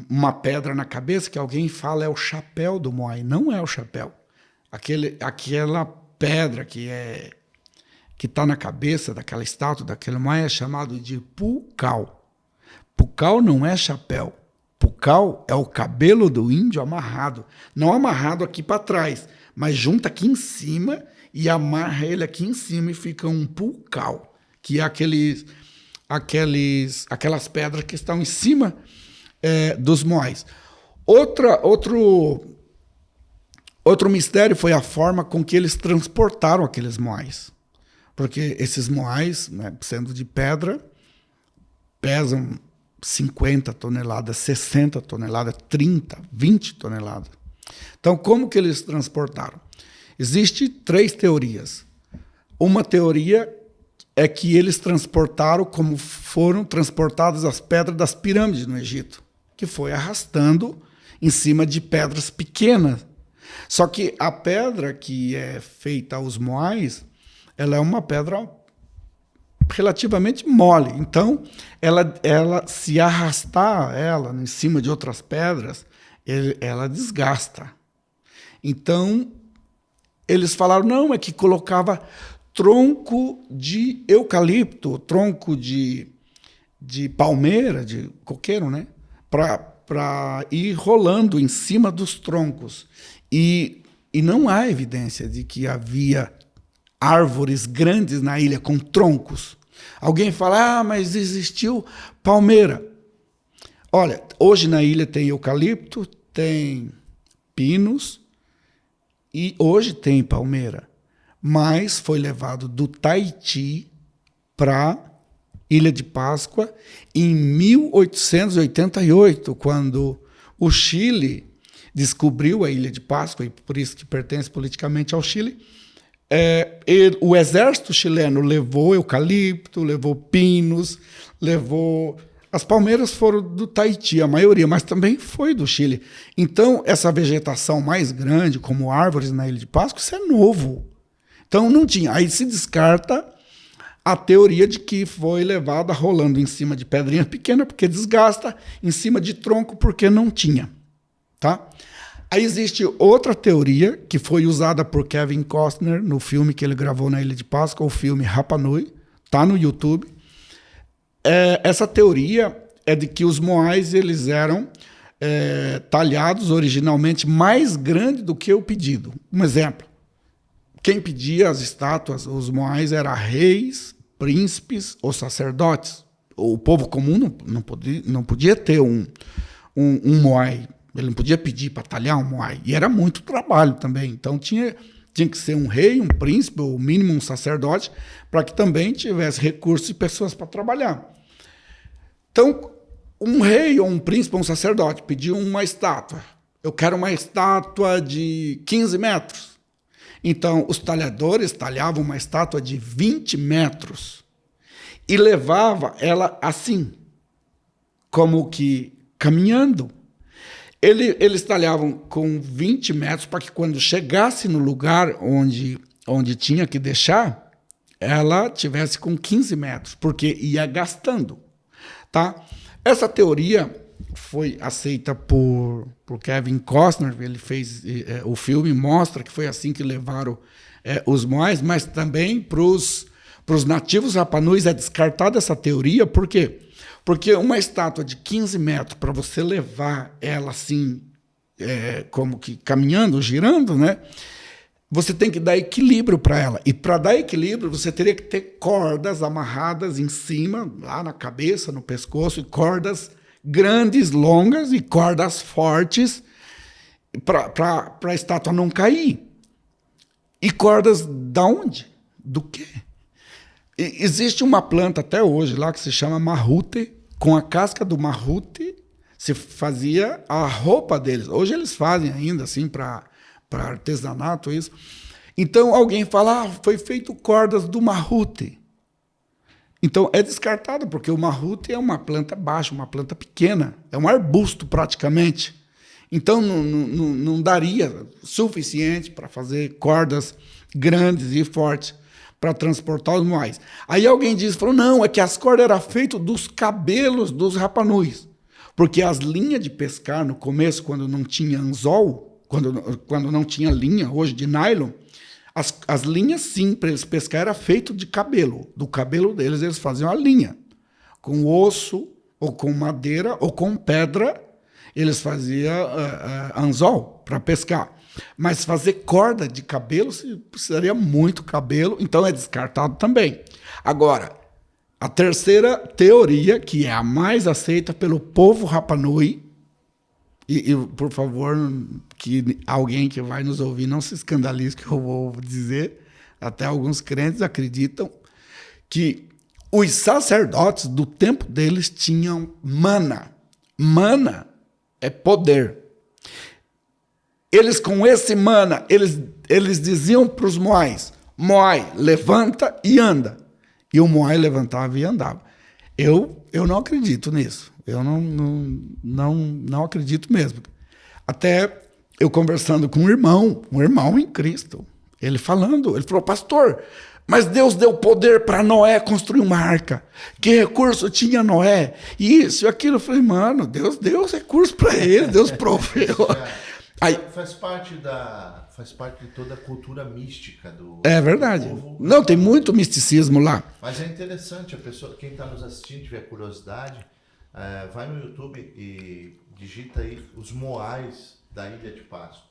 uma pedra na cabeça que alguém fala é o chapéu do Moai. Não é o chapéu. Aquela pedra que está na cabeça daquela estátua, daquele Moai, é chamado de pucal. Pucal não é chapéu. Pucal é o cabelo do índio amarrado. Não amarrado aqui para trás, mas junta aqui em cima e amarra ele aqui em cima e fica um pucal, que é aquelas pedras que estão em cima dos Moais. Outro mistério foi a forma com que eles transportaram aqueles Moais. Porque esses Moais, né, sendo de pedra, pesam 50 toneladas, 60 toneladas, 30, 20 toneladas. Então, como que eles transportaram? Existem 3 teorias. Uma teoria é que eles transportaram como foram transportadas as pedras das pirâmides no Egito, que foi arrastando em cima de pedras pequenas. Só que a pedra que é feita aos moais, ela é uma pedra relativamente mole. Então, ela se arrastar ela em cima de outras pedras, ela desgasta. Então, eles falaram, não, é que colocava tronco de eucalipto, tronco de palmeira, de coqueiro, né? Para ir rolando em cima dos troncos. E não há evidência de que havia árvores grandes na ilha com troncos. Alguém fala, mas existiu palmeira. Olha, hoje na ilha tem eucalipto, tem pinos e hoje tem palmeira. Mas foi levado do Tahiti para Ilha de Páscoa em 1888, quando o Chile descobriu a Ilha de Páscoa, e por isso que pertence politicamente ao Chile. O exército chileno levou eucalipto, levou pinos, levou... As palmeiras foram do Tahiti, a maioria, mas também foi do Chile. Então, essa vegetação mais grande, como árvores na Ilha de Páscoa, isso é novo. Então, não tinha. Aí se descarta a teoria de que foi levada rolando em cima de pedrinha pequena, porque desgasta, em cima de tronco, porque não tinha. Tá? Aí existe outra teoria, que foi usada por Kevin Costner no filme que ele gravou na Ilha de Páscoa, o filme Rapa Nui, está no YouTube. Essa teoria é de que os moais eles eram talhados originalmente mais grandes do que o pedido. Um exemplo. Quem pedia as estátuas, os moais, eram reis, príncipes ou sacerdotes. O povo comum não podia ter um moai. Ele não podia pedir para talhar um moai. E era muito trabalho também. Então tinha que ser um rei, um príncipe, ou mínimo um sacerdote, para que também tivesse recursos e pessoas para trabalhar. Então, um rei ou um príncipe ou um sacerdote pediu uma estátua. Eu quero uma estátua de 15 metros. Então, os talhadores talhavam uma estátua de 20 metros e levava ela assim, como que caminhando. Eles talhavam com 20 metros para que quando chegasse no lugar onde tinha que deixar, ela tivesse com 15 metros, porque ia gastando. Tá? Essa teoria foi aceita por Kevin Costner, ele fez o filme, mostra que foi assim que levaram os moais, mas também para os nativos rapanuis é descartada essa teoria, por quê? Porque uma estátua de 15 metros, para você levar ela assim, como que caminhando, girando, né? Você tem que dar equilíbrio para ela. E para dar equilíbrio, você teria que ter cordas amarradas em cima, lá na cabeça, no pescoço, e cordas grandes, longas, e cordas fortes para a estátua não cair. E cordas da onde? Do quê? Existe uma planta até hoje lá que se chama marrute. Com a casca do marrute se fazia a roupa deles. Hoje eles fazem ainda assim para artesanato isso. Então alguém fala, foi feito cordas do marrute. Então é descartado, porque o marrute é uma planta baixa, uma planta pequena, é um arbusto praticamente. Então não daria suficiente para fazer cordas grandes e fortes para transportar os moais. Aí alguém falou, não, é que as cordas eram feitas dos cabelos dos rapanuis, porque as linhas de pescar no começo, quando não tinha anzol, quando não tinha linha, hoje de nylon, as linhas, sim, para eles pescar, era feito de cabelo. Do cabelo deles, eles faziam a linha. Com osso, ou com madeira, ou com pedra, eles faziam anzol para pescar. Mas fazer corda de cabelo, precisaria muito cabelo, então é descartado também. Agora, a terceira teoria, que é a mais aceita pelo povo Rapanui, e por favor, que alguém que vai nos ouvir não se escandalize que eu vou dizer, até alguns crentes acreditam que Os sacerdotes do tempo deles tinham mana. Mana é poder. Eles, com esse mana, eles diziam para os Moais: Moai, levanta e anda. E o Moai levantava e andava. Eu não acredito nisso. Eu não acredito mesmo. Até eu conversando com um irmão em Cristo, ele falou: pastor, mas Deus deu poder para Noé construir uma arca. Que recurso tinha Noé? Isso e aquilo. Eu falei: mano, Deus deu recurso para ele, Deus proveu. Aí, faz parte de toda a cultura mística do é verdade. Do povo. Não, tem muito misticismo lá. Mas é interessante, quem está nos assistindo, tiver curiosidade, vai no YouTube e digita aí os Moais da Ilha de Páscoa.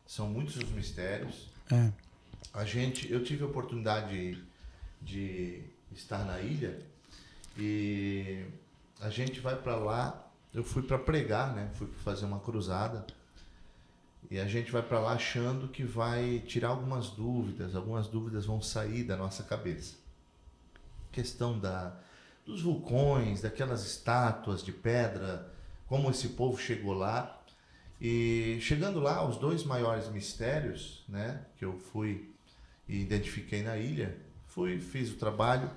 São muitos os mistérios. Eu tive a oportunidade de estar na ilha e a gente vai para lá. Eu fui para pregar, né? Fui fazer uma cruzada. E a gente vai para lá achando que vai tirar algumas dúvidas vão sair da nossa cabeça. Questão dos vulcões, daquelas estátuas de pedra, como esse povo chegou lá. E chegando lá, os 2 maiores mistérios, né, que eu fui e identifiquei na ilha, fiz o trabalho,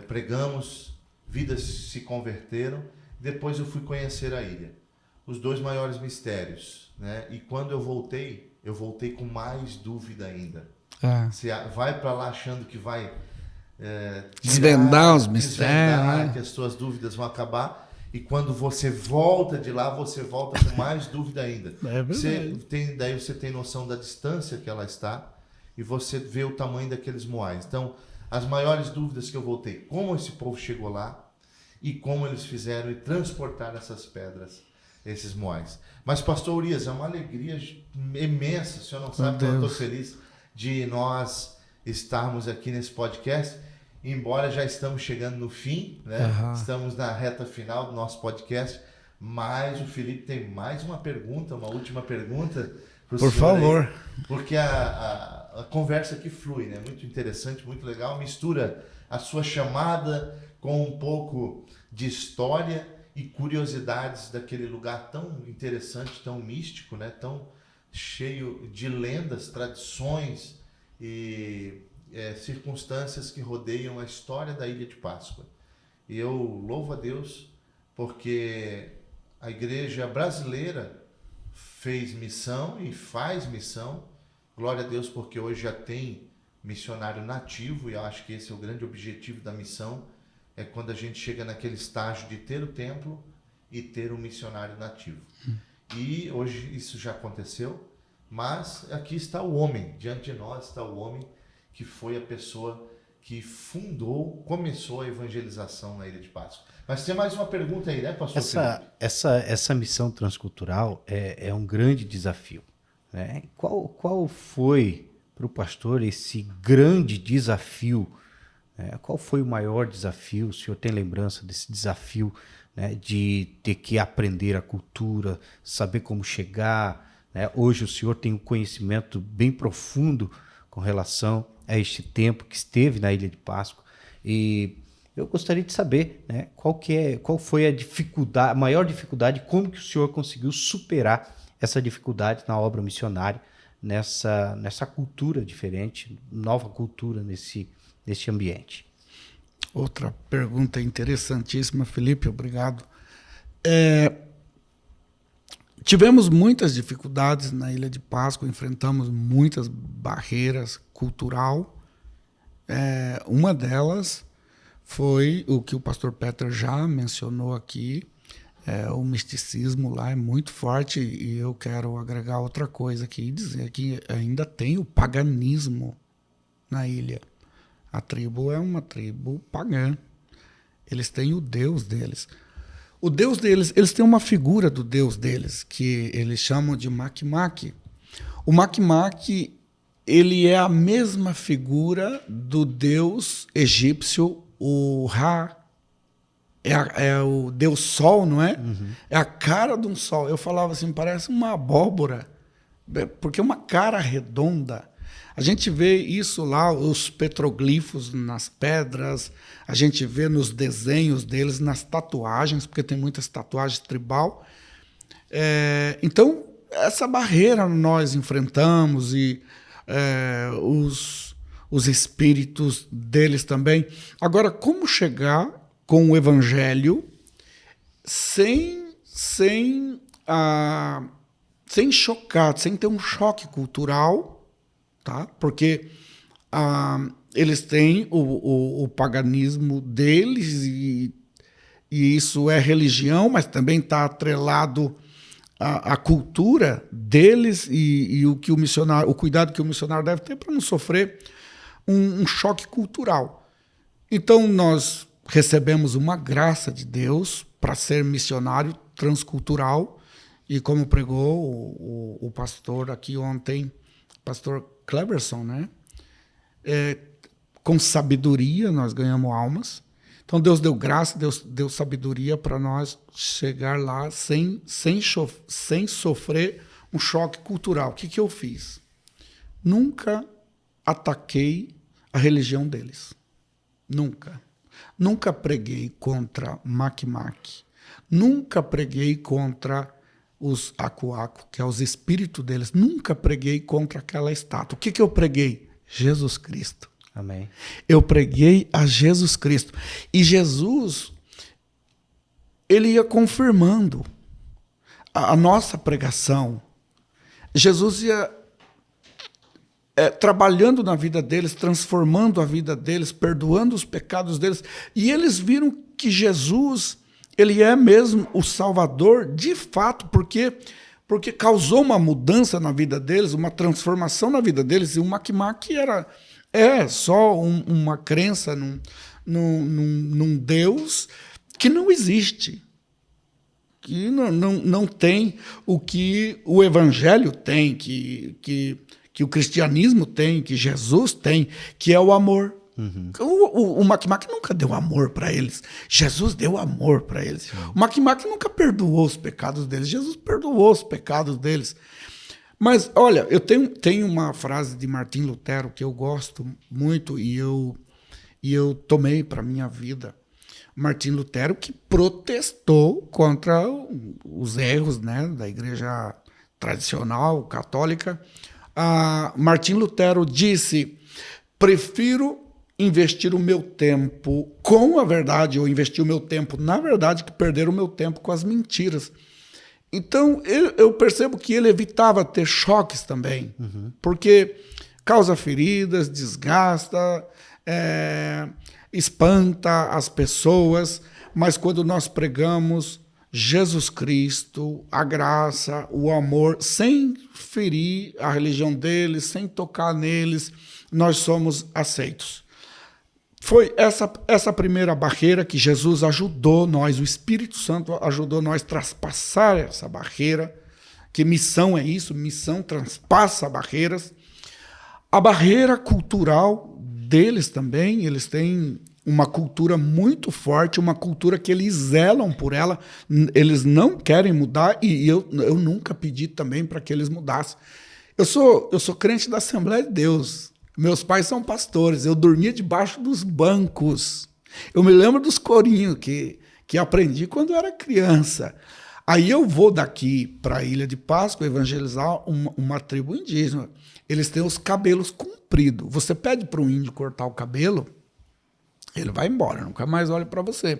pregamos, vidas se converteram, depois eu fui conhecer a ilha. Os 2 maiores mistérios, né? E quando eu voltei com mais dúvida ainda. Você vai para lá achando que vai desvendar os mistérios, que as suas dúvidas vão acabar, e quando você volta de lá, você volta com mais dúvida ainda. Daí você tem noção da distância que ela está e você vê o tamanho daqueles Moais. Então, as maiores dúvidas que eu voltei: como esse povo chegou lá e como eles fizeram e transportaram essas pedras, esses Moais. Mas, pastor Urias, é uma alegria imensa, o senhor não sabe como eu estou feliz de nós estarmos aqui nesse podcast, embora já estamos chegando no fim, né? Estamos na reta final do nosso podcast, mas o Felipe tem mais uma pergunta, uma última pergunta para o senhor. Por favor. Aí, porque a conversa aqui flui, né? Muito interessante, muito legal, mistura a sua chamada com um pouco de história e curiosidades daquele lugar tão interessante, tão místico, né? Tão cheio de lendas, tradições e circunstâncias que rodeiam a história da Ilha de Páscoa. E eu louvo a Deus porque a igreja brasileira fez missão e faz missão. Glória a Deus, porque hoje já tem missionário nativo, e eu acho que esse é o grande objetivo da missão, é quando a gente chega naquele estágio de ter o templo e ter um missionário nativo. E hoje isso já aconteceu, mas aqui está o homem, diante de nós está o homem que foi a pessoa que começou a evangelização na Ilha de Páscoa. Mas tem mais uma pergunta aí, né, pastor Felipe? Essa missão transcultural é um grande desafio, né? Qual foi para o pastor esse grande desafio? Qual foi o maior desafio? O senhor tem lembrança desse desafio, né, de ter que aprender a cultura, saber como chegar, né? Hoje o senhor tem um conhecimento bem profundo com relação a este tempo que esteve na Ilha de Páscoa, e eu gostaria de saber, né, qual foi a maior dificuldade, como que o senhor conseguiu superar essa dificuldade na obra missionária, nessa cultura diferente, nova cultura nesse ambiente. Outra pergunta interessantíssima, Felipe, obrigado. Tivemos muitas dificuldades na Ilha de Páscoa, enfrentamos muitas barreiras cultural. Uma delas foi o que o pastor Peter já mencionou aqui, o misticismo lá é muito forte, e eu quero agregar outra coisa aqui e dizer que ainda tem o paganismo na ilha. A tribo é uma tribo pagã. Eles têm o Deus deles. O Deus deles, eles têm uma figura do Deus deles, que eles chamam de Makmak. O Makmak, ele é a mesma figura do Deus egípcio, o Ra. É o Deus Sol, não é? Uhum. É a cara de um sol. Eu falava assim, parece uma abóbora, porque é uma cara redonda. A gente vê isso lá, os petroglifos nas pedras, a gente vê nos desenhos deles, nas tatuagens, porque tem muitas tatuagens tribal. Então, essa barreira nós enfrentamos e os espíritos deles também. Agora, como chegar com o evangelho sem chocar, sem ter um choque cultural, tá? Porque eles têm o paganismo deles e isso é religião, mas também está atrelado à cultura deles e o cuidado que o missionário deve ter para não sofrer um choque cultural. Então nós recebemos uma graça de Deus para ser missionário transcultural. E como pregou o pastor aqui ontem, pastor Cleberson, né? Com sabedoria nós ganhamos almas. Então Deus deu graça, Deus deu sabedoria para nós chegar lá sem sofrer um choque cultural. O que eu fiz? Nunca ataquei a religião deles. Nunca. Nunca preguei contra Mac-Mac. Nunca preguei contra os Aku-Aku, que é os espíritos deles. Nunca preguei contra aquela estátua. O que eu preguei? Jesus Cristo. Amém. Eu preguei a Jesus Cristo. E Jesus, ele ia confirmando a nossa pregação. Jesus ia trabalhando na vida deles, transformando a vida deles, perdoando os pecados deles. E eles viram que Jesus, ele é mesmo o Salvador, de fato, porque causou uma mudança na vida deles, uma transformação na vida deles. E o Mac-Mac é só uma crença num Deus que não existe, que não tem o que o Evangelho tem, que o cristianismo tem, que Jesus tem, que é o amor. Uhum. O Mac-Mac nunca deu amor para eles. Jesus deu amor para eles. Uhum. O Mac-Mac nunca perdoou os pecados deles. Jesus perdoou os pecados deles. Mas, olha, eu tenho uma frase de Martim Lutero que eu gosto muito e eu tomei para a minha vida. Martim Lutero, que protestou contra os erros, né, da igreja tradicional, católica. Martim Lutero disse: prefiro investir o meu tempo com a verdade, ou investir o meu tempo na verdade, que perder o meu tempo com as mentiras. Então, eu percebo que ele evitava ter choques também, porque causa feridas, desgasta, espanta as pessoas, mas quando nós pregamos Jesus Cristo, a graça, o amor, sem ferir a religião deles, sem tocar neles, nós somos aceitos. Foi essa primeira barreira que Jesus ajudou nós, o Espírito Santo ajudou nós a traspassar essa barreira, que missão é isso, missão transpassa barreiras. A barreira cultural deles também, eles têm uma cultura muito forte, uma cultura que eles zelam por ela, eles não querem mudar, e eu nunca pedi também para que eles mudassem. Eu sou crente da Assembleia de Deus, meus pais são pastores, eu dormia debaixo dos bancos, eu me lembro dos corinhos que aprendi quando eu era criança. Aí eu vou daqui para a Ilha de Páscoa evangelizar uma tribo indígena, eles têm os cabelos compridos, você pede para um índio cortar o cabelo, ele vai embora, nunca mais olha para você.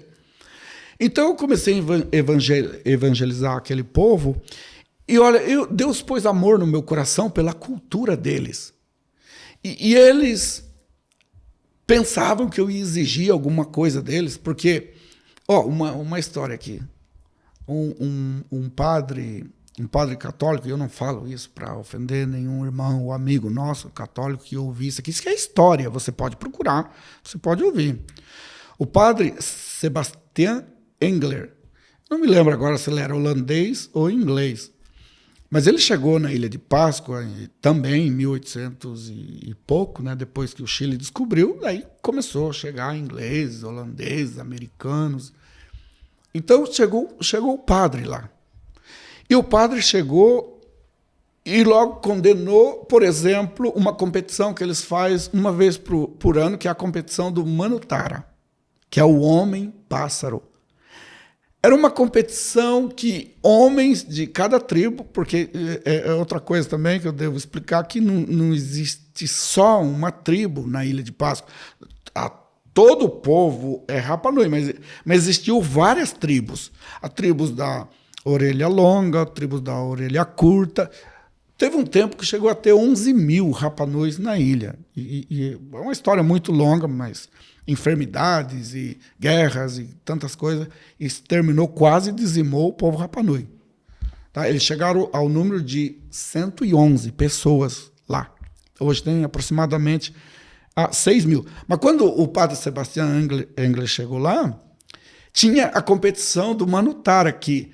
Então eu comecei a evangelizar aquele povo e olha, Deus pôs amor no meu coração pela cultura deles. E eles pensavam que eu ia exigir alguma coisa deles, porque, uma história aqui. Um padre católico, e eu não falo isso para ofender nenhum irmão ou amigo nosso católico que ouvi isso aqui. Isso que é história, você pode procurar, você pode ouvir. O padre Sebastian Engler, não me lembro agora se ele era holandês ou inglês, mas ele chegou na Ilha de Páscoa também em 1800 e pouco, né, depois que o Chile descobriu, aí começou a chegar ingleses, holandeses, americanos. Então chegou o padre lá. E o padre chegou E logo condenou, por exemplo, uma competição que eles fazem uma vez por ano, que é a competição do Manutara, que é o homem-pássaro. Era uma competição que homens de cada tribo, porque é outra coisa também que eu devo explicar, que não existe só uma tribo na Ilha de Páscoa. Todo o povo é Rapa Nui, mas existiu várias tribos. A tribo da orelha longa, a tribo da orelha curta. Teve um tempo que chegou a ter 11 mil Rapa Nuis na ilha. E é uma história muito longa, mas enfermidades e guerras e tantas coisas, exterminou, quase dizimou o povo Rapa Nui. Tá? Eles chegaram ao número de 111 pessoas lá. Hoje tem aproximadamente 6 mil. Mas quando o padre Sebastião Engler chegou lá, tinha a competição do Manutara, que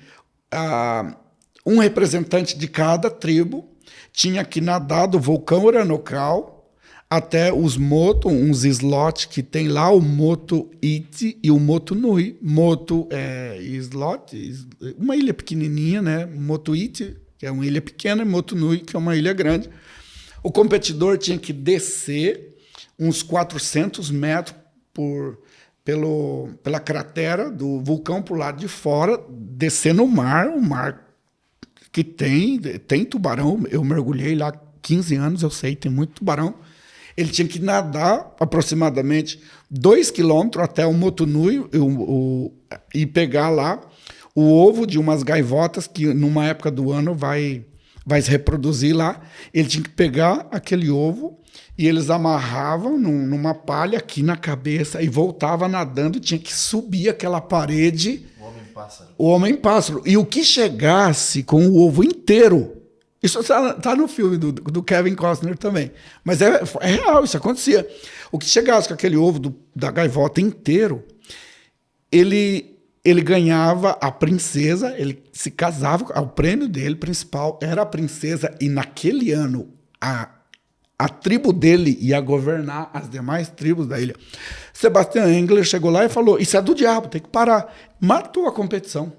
um representante de cada tribo tinha que nadar do vulcão Oranocal até os moto, uns slots que tem lá, o Moto Iti e o Moto Nui. Moto é slot, uma ilha pequenininha, né? Moto Iti, que é uma ilha pequena, e Moto Nui, que é uma ilha grande. O competidor tinha que descer uns 400 metros pela cratera do vulcão para o lado de fora, descer no mar, o mar que tem tubarão. Eu mergulhei lá 15 anos, eu sei, tem muito tubarão. Ele tinha que nadar aproximadamente 2 quilômetros até o Motunui e pegar lá o ovo de umas gaivotas que, numa época do ano, vai se reproduzir lá. Ele tinha que pegar aquele ovo e eles amarravam numa palha aqui na cabeça e voltava nadando, tinha que subir aquela parede. O homem-pássaro. E o que chegasse com o ovo inteiro, isso está no filme do Kevin Costner também, mas é real, isso acontecia. O que chegasse com aquele ovo da gaivota inteiro, ele ganhava a princesa, ele se casava, o prêmio dele principal era a princesa, e naquele ano a tribo dele ia governar as demais tribos da ilha. Sebastião Engler chegou lá e falou: isso é do diabo, tem que parar. Matou a competição.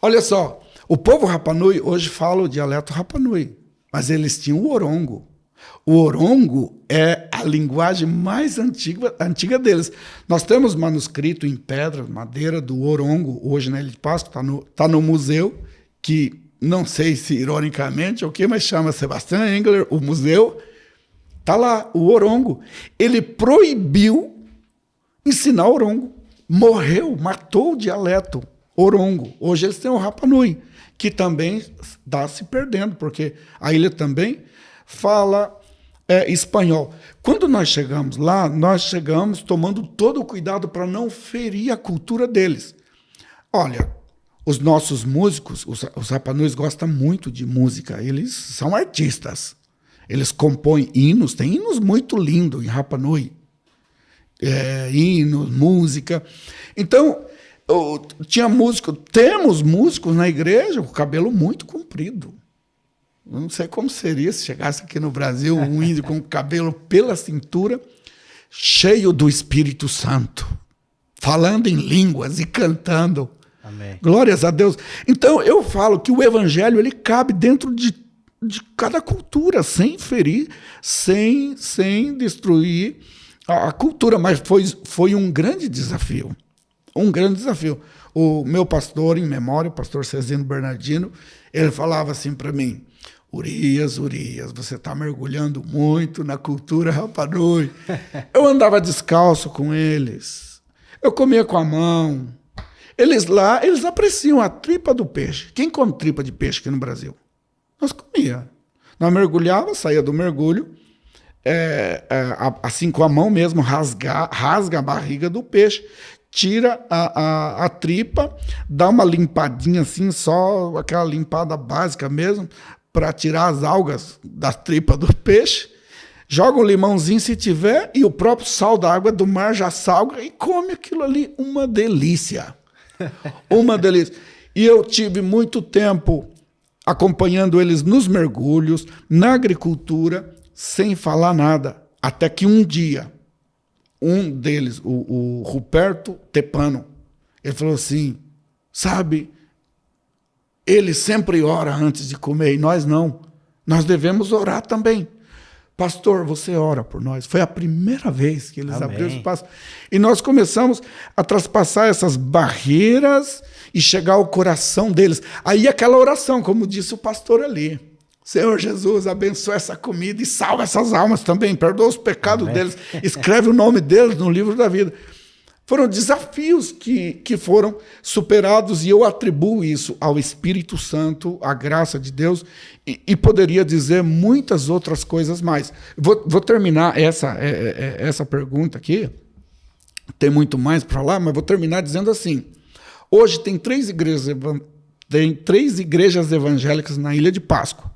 Olha só, o povo Rapa Nui hoje fala o dialeto Rapa Nui, mas eles tinham o Orongo. O Orongo é a linguagem mais antiga deles. Nós temos manuscrito em pedra, madeira do Orongo, hoje na Ilha de Páscoa, está no museu, que não sei se ironicamente ou o que, mas chama Sebastião Engler, o museu. Está lá, o Orongo. Ele proibiu ensinar Orongo. Morreu, matou o dialeto Orongo. Hoje eles têm o Rapa Nui, que também está se perdendo, porque a ilha também fala espanhol. Quando nós chegamos lá, nós chegamos tomando todo o cuidado para não ferir a cultura deles. Olha, os nossos músicos, os Rapa Nuis gostam muito de música, eles são artistas. Eles compõem hinos, tem hinos muito lindos em Rapa Nui. Hinos, música. Então, temos músicos na igreja com o cabelo muito comprido. Eu não sei como seria se chegasse aqui no Brasil um índio com o cabelo pela cintura, cheio do Espírito Santo, falando em línguas e cantando. Amém. Glórias a Deus. Então, eu falo que o evangelho ele cabe dentro de cada cultura, sem ferir, sem destruir a cultura. Mas foi um grande desafio. Um grande desafio. O meu pastor, em memória, o pastor Cezino Bernardino, ele falava assim para mim: Urias, você está mergulhando muito na cultura Rapa Nui. Eu andava descalço com eles. Eu comia com a mão. Eles apreciam a tripa do peixe. Quem come tripa de peixe aqui no Brasil? Nós comia. Nós mergulhava, saía do mergulho, assim com a mão mesmo, rasga a barriga do peixe, tira a tripa, dá uma limpadinha assim, só aquela limpada básica mesmo, para tirar as algas da tripa do peixe, joga um limãozinho se tiver, e o próprio sal da água do mar já salga e come aquilo ali. Uma delícia. Uma delícia. E eu tive muito tempo acompanhando eles nos mergulhos, na agricultura, sem falar nada. Até que um dia, um deles, o Ruperto Tepano, ele falou assim: sabe, ele sempre ora antes de comer, e nós não. nós devemos orar também. Pastor, você ora por nós. Foi a primeira vez que eles Amém. abriram espaço. E nós começamos a traspassar essas barreiras e chegar ao coração deles. Aí aquela oração, como disse o pastor ali. Senhor Jesus, abençoa essa comida e salva essas almas também. Perdoa os pecados Amém. deles. Escreve o nome deles no livro da vida. Foram desafios que foram superados e eu atribuo isso ao Espírito Santo, à graça de Deus e poderia dizer muitas outras coisas mais. Vou terminar essa pergunta aqui, tem muito mais para falar, mas vou terminar dizendo assim, hoje tem três igrejas evangélicas na Ilha de Páscoa.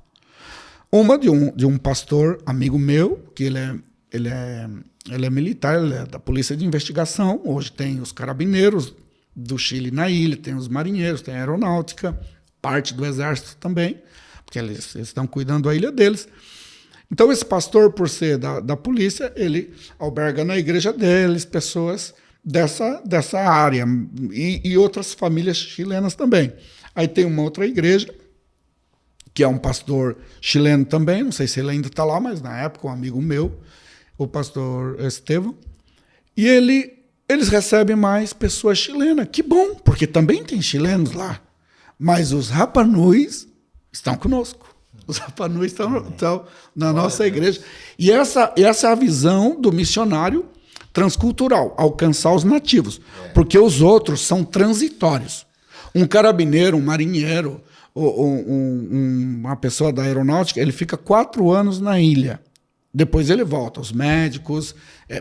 Uma de um pastor amigo meu, que ele é militar, ele é da Polícia de Investigação. Hoje tem os carabineiros do Chile na ilha, tem os marinheiros, tem a aeronáutica, parte do exército também, porque eles estão cuidando da ilha deles. Então esse pastor, por ser da polícia, ele alberga na igreja deles pessoas dessa área e outras famílias chilenas também. Aí tem uma outra igreja, que é um pastor chileno também, não sei se ele ainda está lá, mas na época um amigo meu, o pastor Estevão, e eles recebem mais pessoas chilenas. Que bom, porque também tem chilenos lá. Mas os Rapanuis estão conosco. Os Rapanuis estão na nossa igreja. E essa é a visão do missionário transcultural, alcançar os nativos. Porque os outros são transitórios. Um carabineiro, um marinheiro, uma pessoa da aeronáutica, ele fica 4 anos na ilha. Depois ele volta. Os médicos,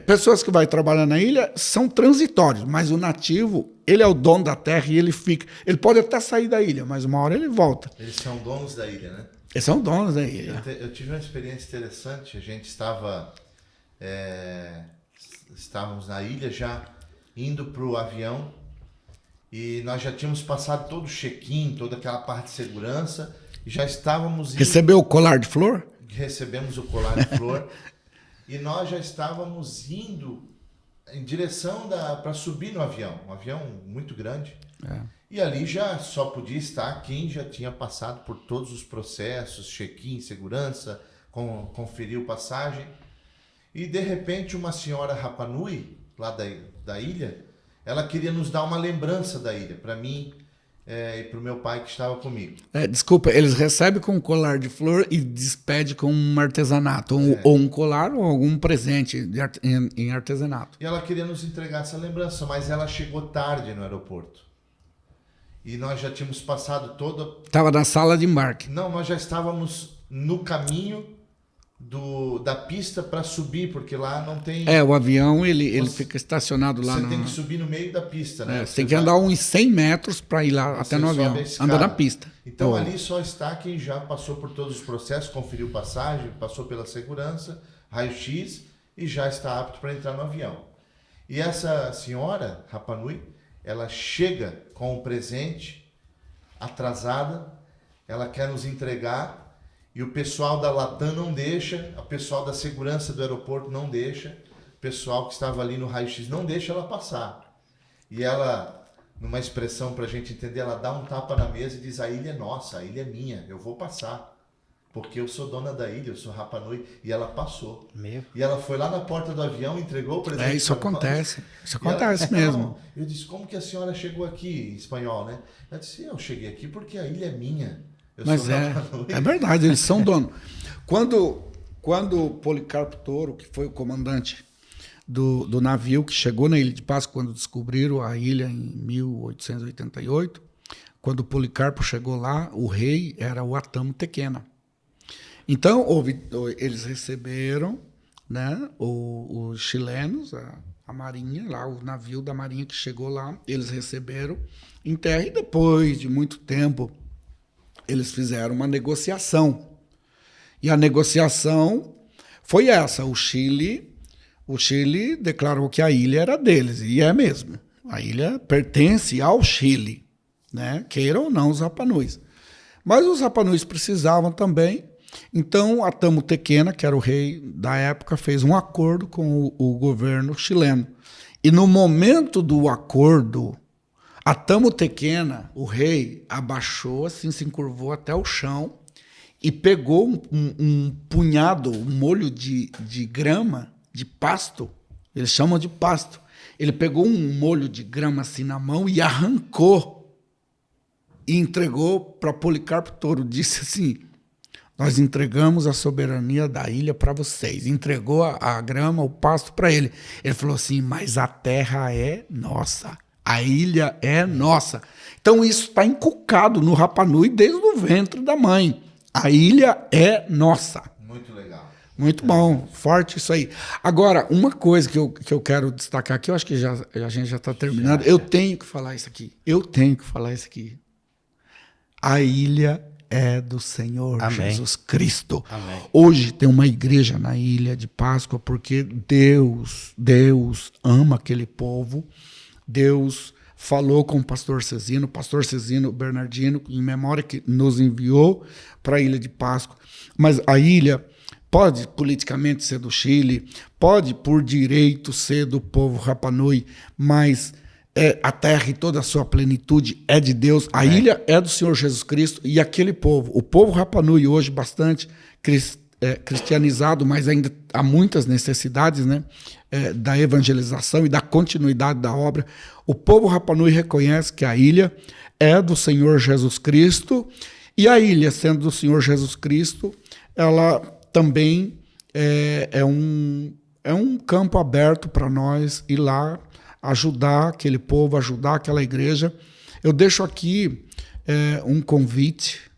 pessoas que vão trabalhar na ilha são transitórios, mas o nativo, ele é o dono da terra e ele fica. Ele pode até sair da ilha, mas uma hora ele volta. Eles são donos da ilha, né? Eles são donos da ilha. Eu tive uma experiência interessante. A gente estávamos na ilha já indo para o avião e nós já tínhamos passado todo o check-in, toda aquela parte de segurança e já estávamos indo... Recebeu o colar de flor? Recebemos o colar de flor e nós já estávamos indo em direção para subir no avião, um avião muito grande. E ali já só podia estar quem já tinha passado por todos os processos, check-in, segurança, conferiu passagem. E de repente uma senhora Rapanui, lá da ilha, ela queria nos dar uma lembrança da ilha, para mim e para o meu pai que estava comigo. Desculpa, eles recebem com um colar de flor e despedem com um artesanato, ou um colar ou algum presente em artesanato. E ela queria nos entregar essa lembrança, mas ela chegou tarde no aeroporto. E nós já tínhamos passado toda... Estava na sala de embarque. Não, nós já estávamos no caminho da pista para subir, porque lá não tem... O avião ele fica estacionado lá. Você tem que subir no meio da pista, né? Você tem que andar uns 100 metros para ir lá até no avião. Anda na pista. Então ali só está quem já passou por todos os processos, conferiu passagem, passou pela segurança, raio-x e já está apto para entrar no avião. E essa senhora, Rapanui, ela chega com o presente atrasada, ela quer nos entregar. E o pessoal da Latam não deixa, o pessoal da segurança do aeroporto não deixa, o pessoal que estava ali no raio-x não deixa ela passar. E ela, numa expressão para a gente entender, ela dá um tapa na mesa e diz: a ilha é nossa, a ilha é minha, eu vou passar. Porque eu sou dona da ilha, eu sou Rapanui. E ela passou. E ela foi lá na porta do avião, entregou o presente. Isso acontece. Isso acontece mesmo. Eu disse: como que a senhora chegou aqui, em espanhol, né? Ela disse: eu cheguei aqui porque a ilha é minha. Mas é verdade, eles são donos. Quando o Policarpo Toro, que foi o comandante do navio que chegou na Ilha de Páscoa, quando descobriram a ilha em 1888, quando o Policarpo chegou lá, o rei era o Atamo Tequena. Então, eles receberam, né, os chilenos, a marinha, lá, o navio da marinha que chegou lá, eles receberam em terra e depois de muito tempo eles fizeram uma negociação. E a negociação foi essa. O Chile declarou que a ilha era deles, e é mesmo. A ilha pertence ao Chile, né? Queiram ou não os Rapanuis. Mas os Rapanuis precisavam também. Então, Atamo Tequena, que era o rei da época, fez um acordo com o governo chileno. E no momento do acordo, Atamo Tequena, o rei, abaixou, assim, se encurvou até o chão e pegou um punhado, um molho de grama, de pasto, eles chamam de pasto. Ele pegou um molho de grama assim na mão e arrancou e entregou para Policarpo Toro. Disse assim: nós entregamos a soberania da ilha para vocês. Entregou a grama, o pasto para ele. Ele falou assim: mas a terra é nossa. A ilha é nossa. Então isso está inculcado no Rapa Nui desde o ventre da mãe. A ilha é nossa. Muito legal. Muito bom, forte isso aí. Agora, uma coisa que eu quero destacar aqui, eu acho que a gente já está terminando. Eu tenho que falar isso aqui. A ilha é do Senhor Amém. Jesus Cristo. Amém. Hoje tem uma igreja na Ilha de Páscoa porque Deus ama aquele povo. Deus falou com o pastor Cezino Bernardino, em memória, que nos enviou para a Ilha de Páscoa. Mas a ilha pode politicamente ser do Chile, pode por direito ser do povo Rapa Nui, mas a terra e toda a sua plenitude é de Deus. A ilha é do Senhor Jesus Cristo e aquele povo, o povo Rapa Nui hoje bastante cristianizado, mas ainda há muitas necessidades, né, da evangelização e da continuidade da obra. O povo Rapa Nui reconhece que a ilha é do Senhor Jesus Cristo e a ilha, sendo do Senhor Jesus Cristo, ela também é um campo aberto para nós ir lá ajudar aquele povo, ajudar aquela igreja. Eu deixo aqui um convite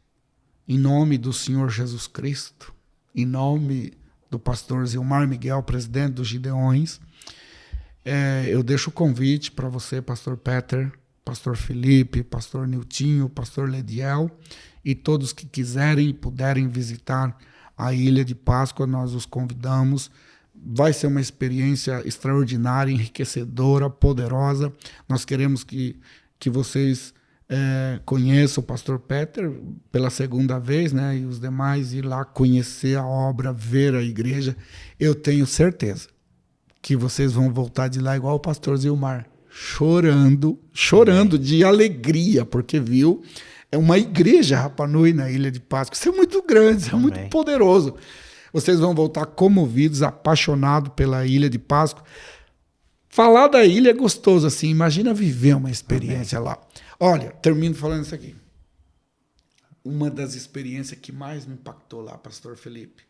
em nome do Senhor Jesus Cristo, em nome do pastor Zilmar Miguel, presidente dos Gideões. Eu deixo o convite para você, pastor Peter, pastor Felipe, pastor Niltinho, pastor Lediel e todos que quiserem e puderem visitar a Ilha de Páscoa, nós os convidamos. Vai ser uma experiência extraordinária, enriquecedora, poderosa. Nós queremos que vocês conheçam o pastor Peter pela segunda vez, né, e os demais ir lá conhecer a obra, ver a igreja. Eu tenho certeza que vocês vão voltar de lá igual o pastor Zilmar, chorando de alegria, porque viu uma igreja Rapa Nui na Ilha de Páscoa. Isso é muito grande, isso é muito poderoso. Vocês vão voltar comovidos, apaixonados pela Ilha de Páscoa. Falar da ilha é gostoso assim, imagina viver uma experiência lá. Olha, termino falando isso aqui. Uma das experiências que mais me impactou lá, pastor Felipe,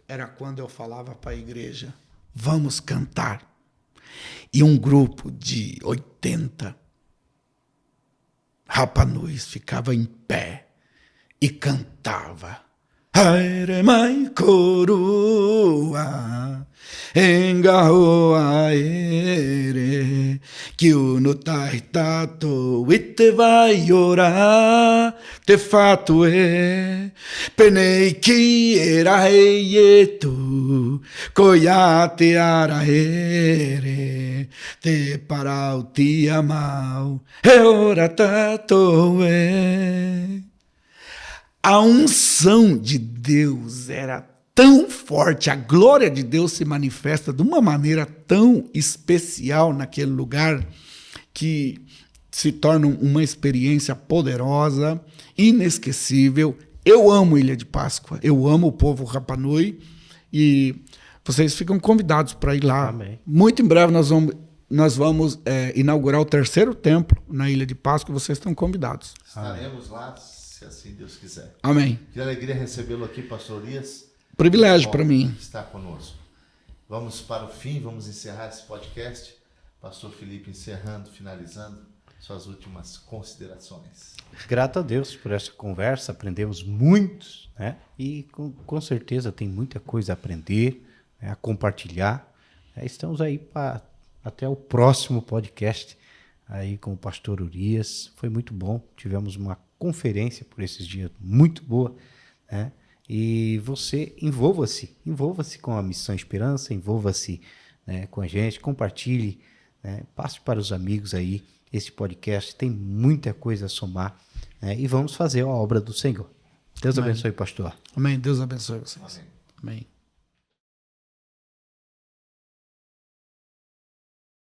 era quando eu falava para a igreja: vamos cantar. E um grupo de 80 Rapa Nuis ficava em pé e cantava: Aere mai coroa, engarro aere, que o no taitato ite vai orar, te fato penei que era eietu, coiate araere, te parau te amau, ora tato A unção de Deus era tão forte, a glória de Deus se manifesta de uma maneira tão especial naquele lugar que se torna uma experiência poderosa, inesquecível. Eu amo Ilha de Páscoa, eu amo o povo Rapa Nui e vocês ficam convidados para ir lá. Amém. Muito em breve nós vamos inaugurar o 3º templo na Ilha de Páscoa, vocês estão convidados. Estaremos lá, se assim Deus quiser. Amém. Que alegria recebê-lo aqui, pastor Elias. Privilégio para mim. Estar conosco. Vamos para o fim, vamos encerrar esse podcast. Pastor Felipe encerrando, finalizando, suas últimas considerações. Grato a Deus por essa conversa, aprendemos muito, né? E com certeza tem muita coisa a aprender, né? A compartilhar. Estamos aí para até o próximo podcast aí com o pastor Urias. Foi muito bom, tivemos uma conferência por esses dias muito boa, né? E você envolva-se com a Missão Esperança, envolva-se, né, com a gente, compartilhe, né, passe para os amigos aí esse podcast, tem muita coisa a somar, né, e vamos fazer a obra do Senhor. Deus abençoe, pastor. Amém. Deus abençoe vocês. Amém. Amém.